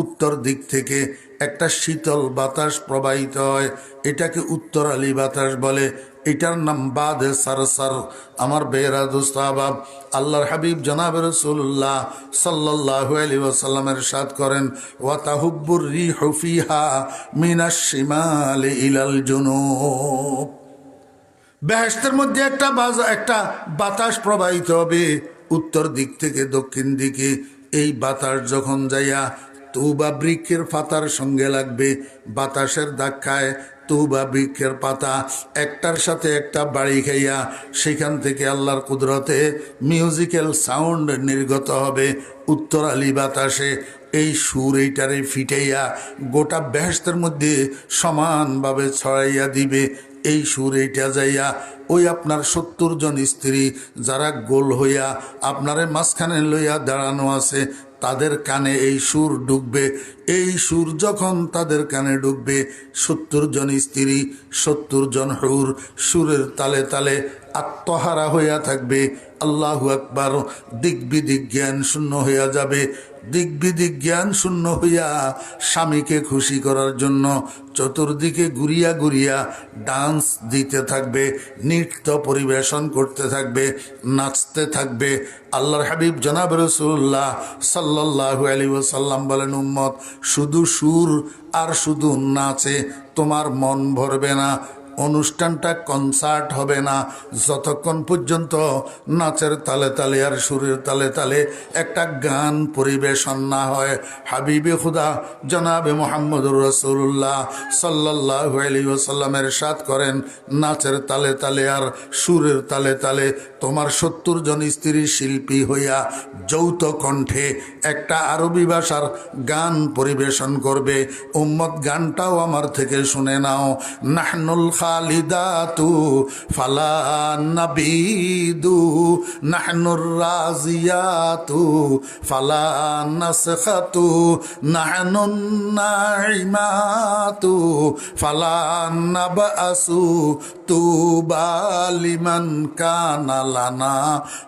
উত্তর দিক থেকে একটা শীতল বাতাস প্রবাহিত হয়, এটাকে উত্তরালি বাতাস বলে। এটার নাম বাদে সারসার। আমার বেরা দোস্ত আহবাব, আল্লাহর হাবিব জনাব রাসূলুল্লাহ সাল্লাল্লাহু আলাইহি ওয়াসাল্লামের ইরশাদ করেন, ওয়া তাহুব্বুর রিহু ফিহা মিনাশ শিমালি ইলাল জুনুব। বেহেশতের মধ্যে একটা বাতাস প্রবাহিত হবে উত্তর দিক থেকে দক্ষিণ দিকে। এই বাতাস যখন যাইয়া তুবা বৃক্ষের পাতার সঙ্গে লাগবে, বাতাসের ধাক্কায় তুবা বৃক্ষের পাতা একটার সাথে একটা বাড়ি খাইয়া সেখান থেকে আল্লাহর কুদরতে মিউজিক্যাল সাউন্ড নির্গত হবে উত্তরালি বাতাসে। এই সুর এইটারে ফিটাইয়া গোটা বেহেশতের মধ্যে সমানভাবে ছড়াইয়া দিবে। এই সুর এইটা যাইয়া ওই আপনার 70 জন স্ত্রী যারা গোল হইয়া আপনারে মাঝখানে লইয়া দাঁড়ানো আছে, তাদের কানে এই সুর ঢুকবে। এই সুর যখন তাদের কানে ঢুকবে, 70 জন স্ত্রী, 70 জন হুর সুরের তালে তালে আত্মহারা হইয়া থাকবে। আল্লাহু আকবার। দিক বিদিক জ্ঞান শূন্য হইয়া যাবে। দিক বিদিক জ্ঞান শূন্য হইয়া স্বামীকে খুশি করার জন্য চতুর্দিকে ঘুরিয়া ঘুরিয়া ডান্স দিতে থাকবে, নৃত্য পরিবেশন করতে থাকবে, নাচতে থাকবে। আল্লাহর হাবিব জনাব রাসূলুল্লাহ সাল্লাল্লাহু আলাইহি ওয়াসাল্লাম বলেন, উম্মত, শুধু সুর আর শুধু নাচে তোমার মন ভরবে না। অনুষ্ঠানটা কনসার্ট হবে না যতক্ষণ পর্যন্ত নাচের তালে তালে আর সুরের তালে তালে একটা গান পরিবেশন না হয়। হাবিবে খুদা জনাবে মুহাম্মদুর রাসূলুল্লাহ সাল্লাল্লাহু আলাইহি ওয়াসাল্লামের ইরশাদ করেন, নাচের তালে তালে আর সুরের তালে তালে তোমার 70 জন স্ত্রী শিল্পী হইয়া যৌথ কণ্ঠে একটা আরবি ভাষার গান পরিবেশন করবে। উম্মত, গানটাও আমার থেকে শুনে নাও। নাহনুল খালিদাতু ফালা নাবিদু, নাহনুর রাজিয়াতু ফালা নাসখাতু, নাহনুন নাইমাতু ফালা নাবাসু, তুবা লিমান কানা লানা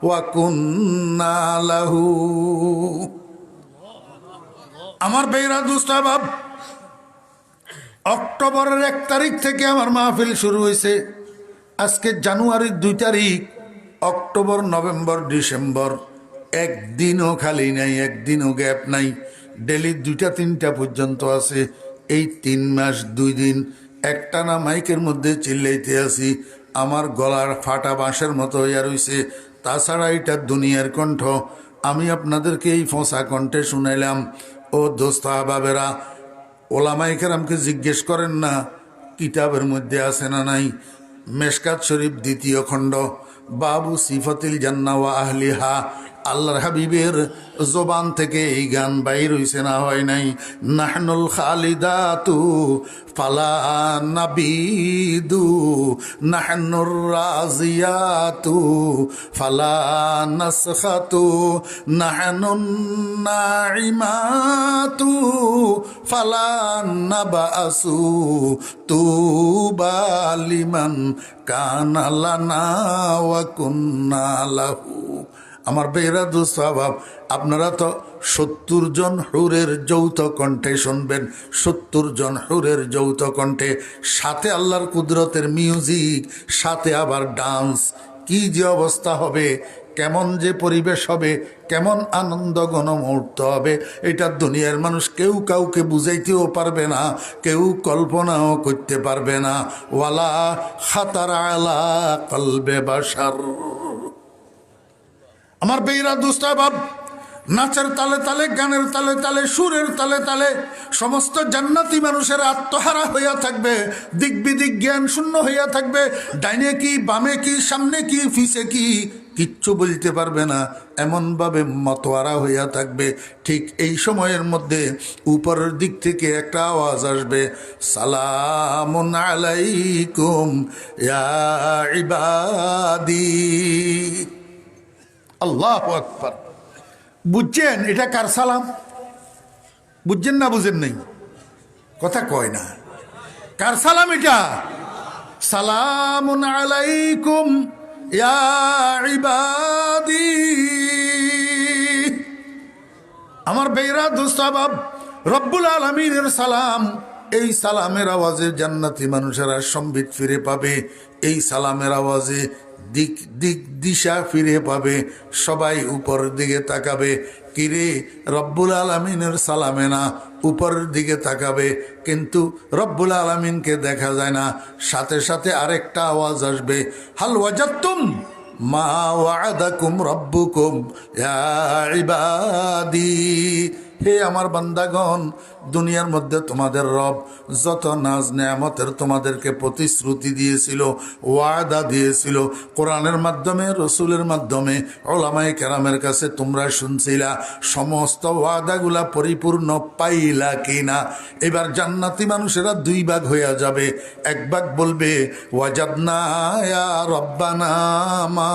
ওয়া কুন্না লাহু। আমার বেরা দুস্তাবাব, অক্টোবরের 1 তারিখ থেকে আমার মাহফিল শুরু হয়েছে। আজকে জানুয়ারির 2 তারিখ। অক্টোবর, নভেম্বর, ডিসেম্বর, একদিনও খালি নাই, একদিনও গ্যাপ নাই। ডেলি 2টা-3টা পর্যন্ত আছে। এই 3 মাস 2 দিন একটানা মাইকের মধ্যে চিল্লাইতে আছি। আমার গলার ফাটা বাঁশের মতো হইয়া রইছে। তাছাড়া এটা দুনিয়ার কণ্ঠ। আমি আপনাদেরকে এই ফোঁসা কণ্ঠে শুনাইলাম। ও দোস্ত আহবাবেরা, ওলামায়ে কেরামকে জিজ্ঞেস করেন না কিতাবের মধ্যে আছে না নাই। মেশকাত শরীফ 2য় খণ্ড, বাবু সিফাতিল জান্নাহ ওয়া আহলিহা, আল্লাহর হাবিবের জবান থেকে এই গান বাইর হইছে না হয় নাই। নাহনুল খালিদাতু ফালা নাবিদু, নাহনুর রাজিয়াতু ফালা নাসখাতু, নাহনুন নাইমাতু ফালা নাবাসু, তুবা লিমান কানা লানা ওয়া কুন্না লাহু। আমার বেহরাদু সাহাব, আপনারা তো 70 জন হুরের যৌথ কণ্ঠে শুনবেন, 70 জন হুরের যৌথ কণ্ঠে, সাথে আল্লাহর কুদরতের মিউজিক, সাথে আবার ডান্স। কি যে অবস্থা হবে, কেমন যে পরিবেশ হবে, কেমন আনন্দ ঘনমুহূর্ত হবে, এটা দুনিয়ার মানুষ কেউ কাউকে বুঝাইতেও পারবে না, কেউ কল্পনাও করতে পারবে না। ওয়ালা খাতার আলা কলবে বাশার। আমার বেইরা দুস্তাবাব, নাচের তালে তালে, গানের তালে তালে, সুরের তালে তালে সমস্ত জান্নাতি মানুষের আত্মহারা হইয়া থাকবে, দিক বিদিক জ্ঞান শূন্য হইয়া থাকবে। ডাইনে কি, বামে কি, সামনে কি, পিছে কি, কিচ্ছু বলতে পারবে না, এমনভাবে মতোয়ারা হইয়া থাকবে। ঠিক এই সময়ের মধ্যে উপরের দিক থেকে একটা আওয়াজ আসবে, সালামুন আলাইকুম ইয়া ইবাদি। আল্লাহু আকবার। বুঝছেন এটা কার সালাম? বুঝছেন না বুঝেন নাই? কথা কয় না। কার সালাম এটা? সালামুন আলাইকুম ইয়া ইবাদি। আমার বেইরা দুস্তাবাব, রব্বুল আলামিনের সালাম। এই সালামের আওয়াজে জান্নাতি মানুষেরা সম্বিত ফিরে পাবে, এই সালামের আওয়াজে দিক দিক দিশা ফিরে পাবে, সবাই উপরের দিকে তাকাবে। কিরে, রব্বুল আলামিনের সালামে না, উপরের দিকে তাকাবে, কিন্তু রব্বুল আলামিনকে দেখা যায় না। সাথে সাথে আরেকটা আওয়াজ আসবে, হাল ওয়াজাদতুম মা ওয়াদাকুম রব্বুকুম ইয়া ইবাদি। হে আমার বান্দাগণ, দুনিয়ার মধ্যে তোমাদের রব যত নাজ নেয়ামতের তোমাদেরকে প্রতিশ্রুতি দিয়েছিল, ওয়াদা দিয়েছিল, কোরআনের মাধ্যমে, রসুলের মাধ্যমে, ওলামায়ে কেরামের কাছে তোমরা শুনছিলা, সমস্ত ওয়াদাগুলা পরিপূর্ণ পাইলা কিনা? এবার জান্নাতি মানুষেরা দুই ভাগ হইয়া যাবে। এক ভাগ বলবে, ওয়াজাদনা ইয়া রব্বানা মা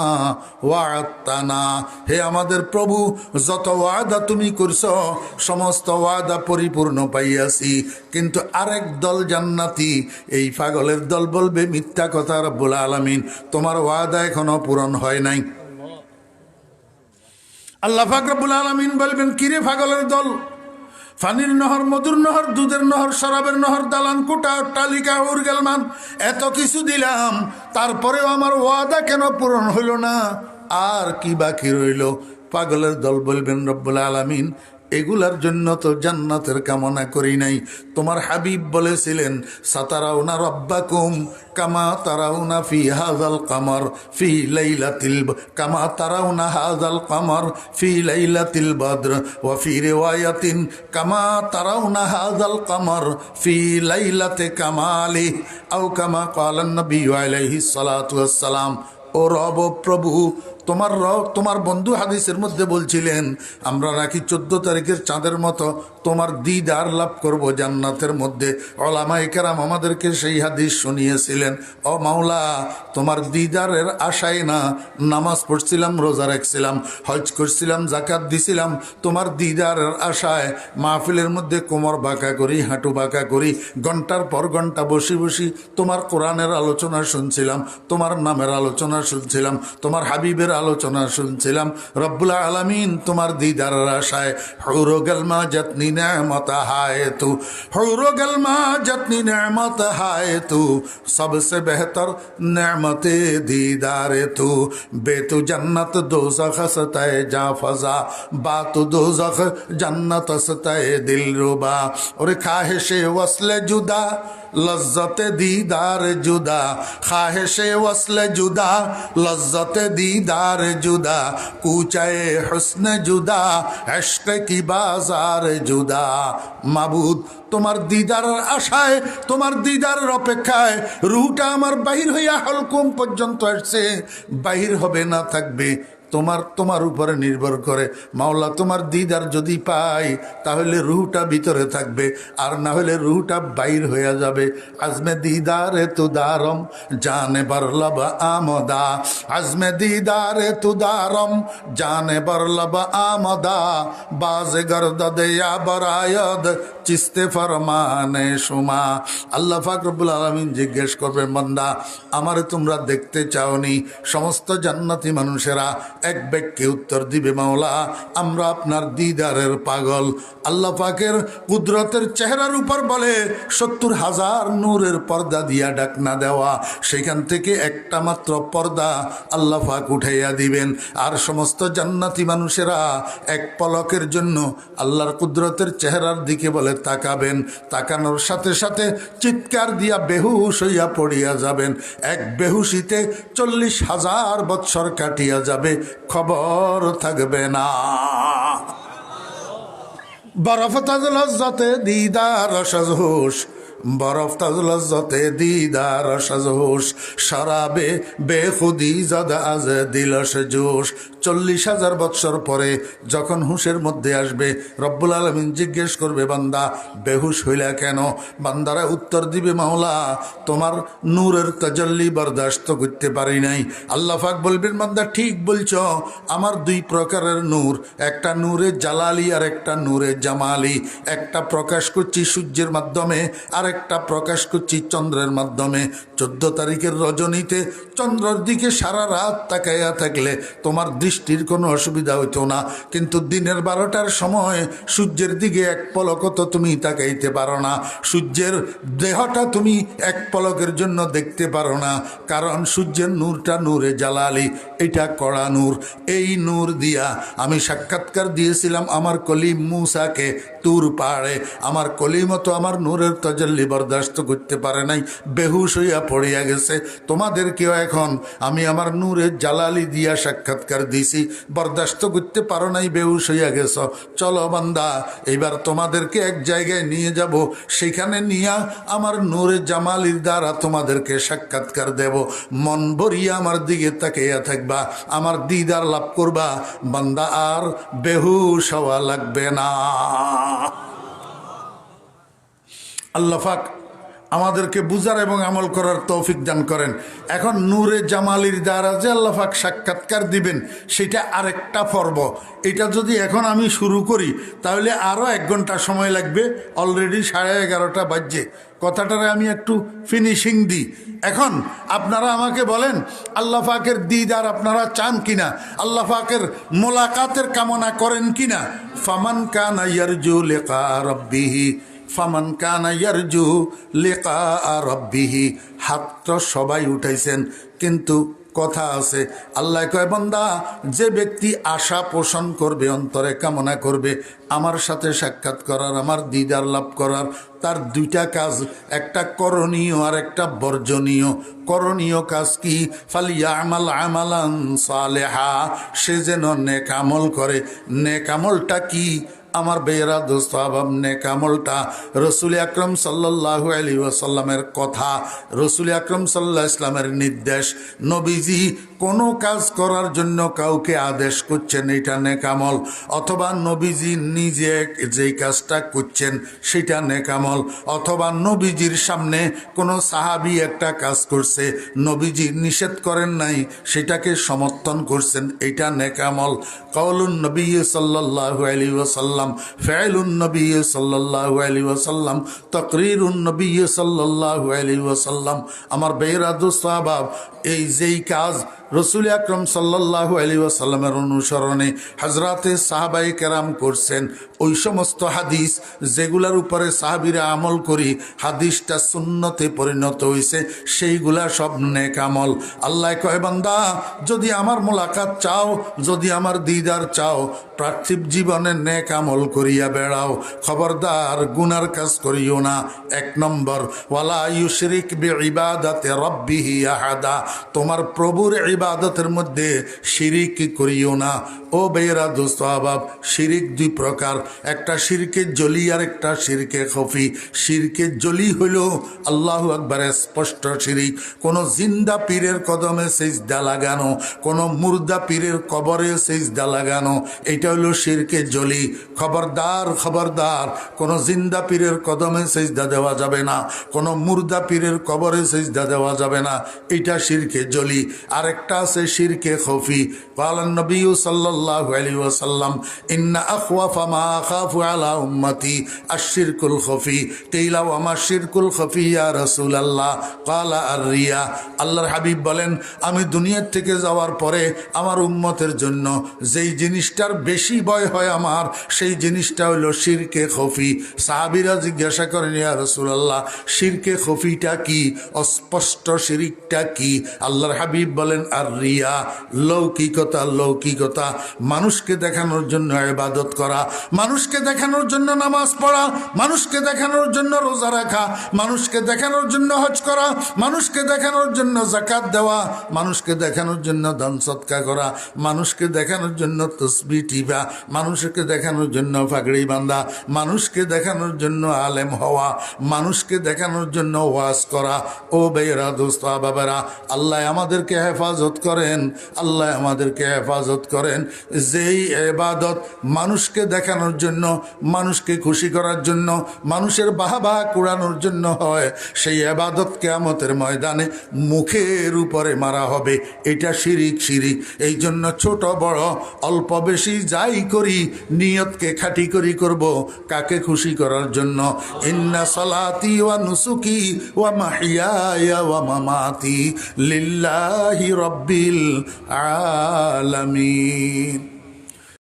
ওয়া'আদতানা। হে আমাদের প্রভু, যত ওয়াদা তুমি করছো সমস্ত ওয়াদা পরিপূর্ণ পাইয়াছি। কিন্তু আরেক দল জান্নাতি, এই পাগলের দল বলবে, মিথ্যা কথা রব্বুল আলামিন, তোমার ওয়াদা এখনো পূরণ হয় নাই। আল্লাহ পাক রব্বুল আলামিন বলবেন, কিরে পাগলের দল, ফানির নহর, মধুর নহর, দুধের নহর, শরাবের নহর, দালান কোটা, অট্টালিকা, উর্গেলমান, এত কিছু দিলাম, তারপরেও আমার ওয়াদা কেন পূরণ হইল না? আর কি বাকি রইল? পাগলের দল বলবেন, রব্বুল আলামিন, এগুলার জন্য তো জান্নাতের কামনা করি নাই। তোমার হাবিব বলেছিলেন, সাতারাউনা রব্বাকুম কামা তারাউনা ফি হাযাল কামার ফি লাইলাতিল, কামা তারাউনা হাযাল কামার ফি লাইলাতিল বদর ওয়া ফি রিওয়ায়াতিন কামা তারাউনা হাযাল কামার ফি লাইলাতি কামালি আও কামা ক্বালা নবী আলাইহিস সালাতু ওয়াস সালাম। ও রব, প্রভু, তোমার রব, তোমার বন্ধু হাদিসের মধ্যে বলছিলেন, আমরা নাকি 14 তারিখের চাঁদের মতো তোমার দিদার লাভ করব জান্নাতের মধ্যে। ওলামায়ে কেরাম আমাদেরকে সেই হাদিস শুনিয়েছিলেন। ও মাওলা, তোমার দিদারের আশায় না নামাজ পড়ছিলাম, রোজা রাখছিলাম, হজ করছিলাম, জাকাত দিছিলাম, তোমার দিদারের আশায় মাহফিলের মধ্যে কোমর বাঁকা করি, হাঁটু বাঁকা করি, ঘন্টার পর ঘন্টা বসি বসি তোমার কোরআনের আলোচনা শুনছিলাম, তোমার নামের আলোচনা শুনছিলাম, তোমার হাবিবের আলোচনা শুনছিলাম। রব্বুল আলামিন তোমার দিদারের আশায় হুরো গলমা যতনি নেমত হায় তু, হুরো গলমা যতনি নেমত হায় তু, সবসে বেহতর নেমতে দিদারে তু, বেতু জন্নত দোজখ সতায়ে যা ফজা, বাতু দোজখ জন্নত সতায়ে দিল রুবা। ওরে খাহেশে ওসলে জুদা, লজ্জতে দিদার জুদা, খাহেশে ওসলে জুদা, লজ্জতে দিদার জুদা, কুচায়ে হুসন জুদা, ইশক কি বাজার জুদা। মাবুদ, তোমার দিদারের আশায়, তোমার দিদারের অপেক্ষায় রুহটা আমার বাহির হইয়া হলকুম পর্যন্ত আসছে, বাহির হবে না থাকবে তোমার উপরে নির্ভর করে। মাওলা, তোমার দিদার যদি পাই তাহলে রুহটা ভিতরে থাকবে, আর না হলে রুহটা বাইর হয়ে যাবে। আজমে দিদারে তু দারম জানে বরলব আমদা, আজমে দিদারে তু দারম জানে বরলব আমদা, বাজ গর্দদে ইয়া বরায়দ চিস্তে ফরমানে সুমা। আল্লাহ পাক রব্বুল আলামিন জিজ্ঞেস করবে, বান্দা, আমারে তোমরা দেখতে চাওনি? সমস্ত জান্নাতি মানুষেরা এক ব্যক্তি উত্তর দিবে, মাওলা আমরা আপনার দিদারের পাগল। আল্লাহ পাকের কুদরতের চেহারার উপর বলে 70,000 নূরের পর্দা দিয়া ডাকনা দেওয়া, সেখান থেকে একটা মাত্র পর্দা আল্লাহ পাক উঠাইয়া দিবেন। আর সমস্ত জান্নাতি মানুষেরা এক পলকের জন্য আল্লাহর কুদরতের চেহারার দিকে বলে তাকাবেন। তাকানোর সাথে সাথে চিৎকার দিয়া বেহুশ হইয়া পড়িয়া যাবেন। এক বেহুশিতে 40,000 বৎসর কাটিয়া যাবে, খবর থাকবে না। বরফ তাজুল হজ্জতে দিদার সাজহুশ, বরফ তাজুল হজ্জতে দিদার সাজহুশ, শরাবে বেখুদি জাদা আজ দিলস জোশ। 40,000 বৎসর পরে যখন হুশের মধ্যে আসবে, রব্বুল আলামিন জিজ্ঞেস করবে, বান্দা বেহুশ হইলা কেন? বান্দারা উত্তর দিবে, মাওলা তোমার নূরের তাজাল্লি বরদাস্ত করতে পারি নাই। আল্লাহ পাক বলবেন, বান্দা ঠিক বলছ, আমার 2 প্রকারের নূর, একটা নূরে জালালি আর একটা নূরে জামালি। একটা প্রকাশ করছি সূর্যের মাধ্যমে, আর একটা প্রকাশ করছি চন্দ্রের মাধ্যমে। 14 তারিখের রজনীতে চন্দ্রের দিকে সারা রাত তাকাইয়া থাকলে তোমার দৃষ্টির কোনো অসুবিধা হইতো না, কিন্তু দিনের 12টার সময় সূর্যের দিকে এক পলকও তো তুমি তাকাইতে পারো না। সূর্যের দেহটা তুমি এক পলকের জন্য দেখতে পারো না, কারণ সূর্যের নূরটা নূরে জালালি, এটা কড়া নূর। এই নূর দিয়া আমি সাক্ষাৎকার দিয়েছিলাম আমার কলিম মূসাকে তুর পাহাড়ে। আমার কলিমও তো আমার নূরের তাজাল্লি বরদাস্ত করতে পারে নাই, বেহুশ হইয়া পড়িয়া গেছে। তোমাদেরকেও এখন আমি আমার নূরের জালালি দিয়া সাক্ষাৎকার দিছি, বরদাস্ত করতে পারো নাই, বেহুশ হইয়া গেছ। চলো বান্দা, এবার তোমাদেরকে এক জায়গায় নিয়ে যাব, সেখানে নিয়ে আমার নূরে জামালির দ্বারা তোমাদেরকে সাক্ষাৎকার দেব। মন ভরিয়া আমার দিকে তাকাইয়া থাকবা, আমার দিদার লাভ করবা, বান্দা আর বেহুশ হওয়া লাগবে না। আল্লাহ পাক আমাদেরকে বুঝার এবং আমল করার তৌফিক দান করেন। এখন নূরে জামালির দ্বারা যে আল্লাহ পাক সাক্ষাৎকার দিবেন, সেটা আরেকটা পর্ব। এটা যদি এখন আমি শুরু করি তাহলে আরও 1 ঘন্টা সময় লাগবে। অলরেডি 11:30 বাজছে। কথাটারে আমি একটু ফিনিশিং দিই। এখন আপনারা আমাকে বলেন, আল্লাহ পাকের দিদার আপনারা চান কিনা? আল্লাহ পাকের মোলাকাতের কামনা করেন কিনা? ফামান কানা ইয়ারজু লিকা রাব্বিহি, ফামান কানা ইয়ারজু লিকা রাব্বিহি। হাত তো সবাই উঠাইছেন, কিন্তু কথা আছে। আল্লাহ কয়, বান্দা যে ব্যক্তি আশা পোষণ করবে, অন্তরে কামনা করবে আমার সাথে সাক্ষাৎ করার, আমার দিদার লাভ করার, তার 2টা কাজ, একটা করণীয় আর একটা বর্জনীয়। করণীয় কাজ কি? ফালিয়ামাল আমালান সালেহা, সে যেন নেক আমল করে। নেক আমলটা কি আমার বেয়েরা দোস্ত আবাব? নেক আমলটা রসুল আকরম সাল্লাল্লাহু আলাইহি ওয়াসাল্লামের কথা, রসুল আকরম সাল্লাল্লাহু আলাইহি ওয়াসাল্লামের নির্দেশ। নবীজি কোনো কাজ করার জন্য কাউকে আদেশ করছেন, এটা নেক আমল। অথবা নবীজি নিজে যেই কাজটা করছেন সেটা নেক আমল। অথবা নবীজির সামনে কোনো সাহাবী একটা কাজ করছে, নবীজি নিষেধ করেন নাই, সেটাকে সমর্থন করছেন, এটা নেক আমল। কাউলুন নবী সাল্লাল্লাহু আলাইহি ওয়াসাল্লাম, ফি'লুন নবী সাল্লাল্লাহু আলাইহি ওয়াসাল্লাম, তাকরীরুন নবী সাল্লাল্লাহু আলাইহি ওয়াসাল্লাম। আমার বেয়েরা দোস্ত আহবাব, এই যেই কাজ রসুল আকরম সাল্লাল্লাহু আলাইহি ওয়াসাল্লামের অনুসরণে হযরতে সাহাবায়ে কেরাম করছেন, ওই সমস্ত হাদিস যেগুলার উপরে সাহাবীরা আমল করি, হাদিসটা সুন্নতে পরিণত হয়েছে, সেইগুলা সব নেক আমল। আল্লাহ কয়, বান্দা যদি আমার মোলাকাত চাও, যদি আমার দিদার চাও, পার্থিব জীবনে নেক আমল করিয়া বেড়াও, খবরদার গুনার কাজ করিও না। 1 নম্বর, ওয়ালা ইউশরিক বিইবাদাতি রাব্বিহি আহাদা, তোমার প্রভুর ইবাদতের মধ্যে শিরিক করিও না। ও বেয়েরা দোস্ত আহবাব, শিরিক 2 প্রকার, একটা শিরকে জলি আর একটা শিরকে খফি। শিরকে জলি হইল আল্লাহু আকবার স্পষ্ট শিরিক, কোন জিন্দা পীরের কদমে সিজদা লাগানো, কোন মুর্দা পীরের কবরে সিজদা লাগানো, এটা হইল শিরকে জলি। খবরদার খবরদার, কোন জিন্দা পীরের কদমে সিজদা দেওয়া যাবে না, কোন মুর্দা পীরের কবরে সিজদা দেওয়া যাবে না, এটা শিরকে জলি। আরেকটা আরেকটা আছে শিরকে খফি। ক্বালান নবী সাল্লাল্লাহু আলাইহি ওয়াসাল্লাম ইন্না আখওয়াফা মা আখাফু আলা উম্মতি আশ-শিরকুল খফি। কিলা ওয়া মা শিরকুল খফি ইয়া রাসূলুল্লাহ? ক্বালা আর-রিয়া। আল্লাহর হাবিব বলেন, আমি দুনিয়ার থেকে যাওয়ার পরে আমার উম্মতের জন্য যেই জিনিসটার বেশি ভয় হয় আমার, সেই জিনিসটা হলো শিরকে খফি। সাহাবীরা জিজ্ঞাসা করেন, ইয়া রাসূলুল্লাহ, শিরকে খফিটা কি? অস্পষ্ট শিরিকটা কি? আল্লাহর হাবিব বলেন, আর-রিয়া, লৌকিকতা। লৌকিকতা, মানুষকে দেখানোর জন্য ইবাদত করা, মানুষকে দেখানোর জন্য নামাজ পড়া, মানুষকে দেখানোর জন্য রোজা রাখা, মানুষকে দেখানোর জন্য হজ করা, মানুষকে দেখানোর জন্য যাকাত দেওয়া, মানুষকে দেখানোর জন্য দান সদকা করা, মানুষকে দেখানোর জন্য তসবিহ টিপা, মানুষকে দেখানোর জন্য পাগড়ি বাঁধা, মানুষকে দেখানোর জন্য আলেম হওয়া, মানুষকে দেখানোর জন্য ওয়াজ করা। ও বেয়েরা, দোস্ত, বাবারা, আল্লাহ আমাদেরকে হেফাজত করেন, আল্লাহ আমাদেরকে হেফাজত করেন। যেই ইবাদত মানুষকে দেখানোর জন্য, মানুষকে খুশি করার জন্য, মানুষের বাহবা কুড়ানোর জন্য হয়, সেই ইবাদত কিয়ামতের ময়দানে মুখের উপরে মারা হবে। এটা শিরিক। শিরিক। এই জন্য ছোট বড় অল্প বেশি যাই করি, নিয়তকে খাঁটি করি করব, কাকে খুশি করার জন্য। ইন্না সালাতি ওয়া নুসুকি ওয়া মাহইয়ায়া ওয়া মামাতি লিল্লাহি রাব্বিল আলামিন।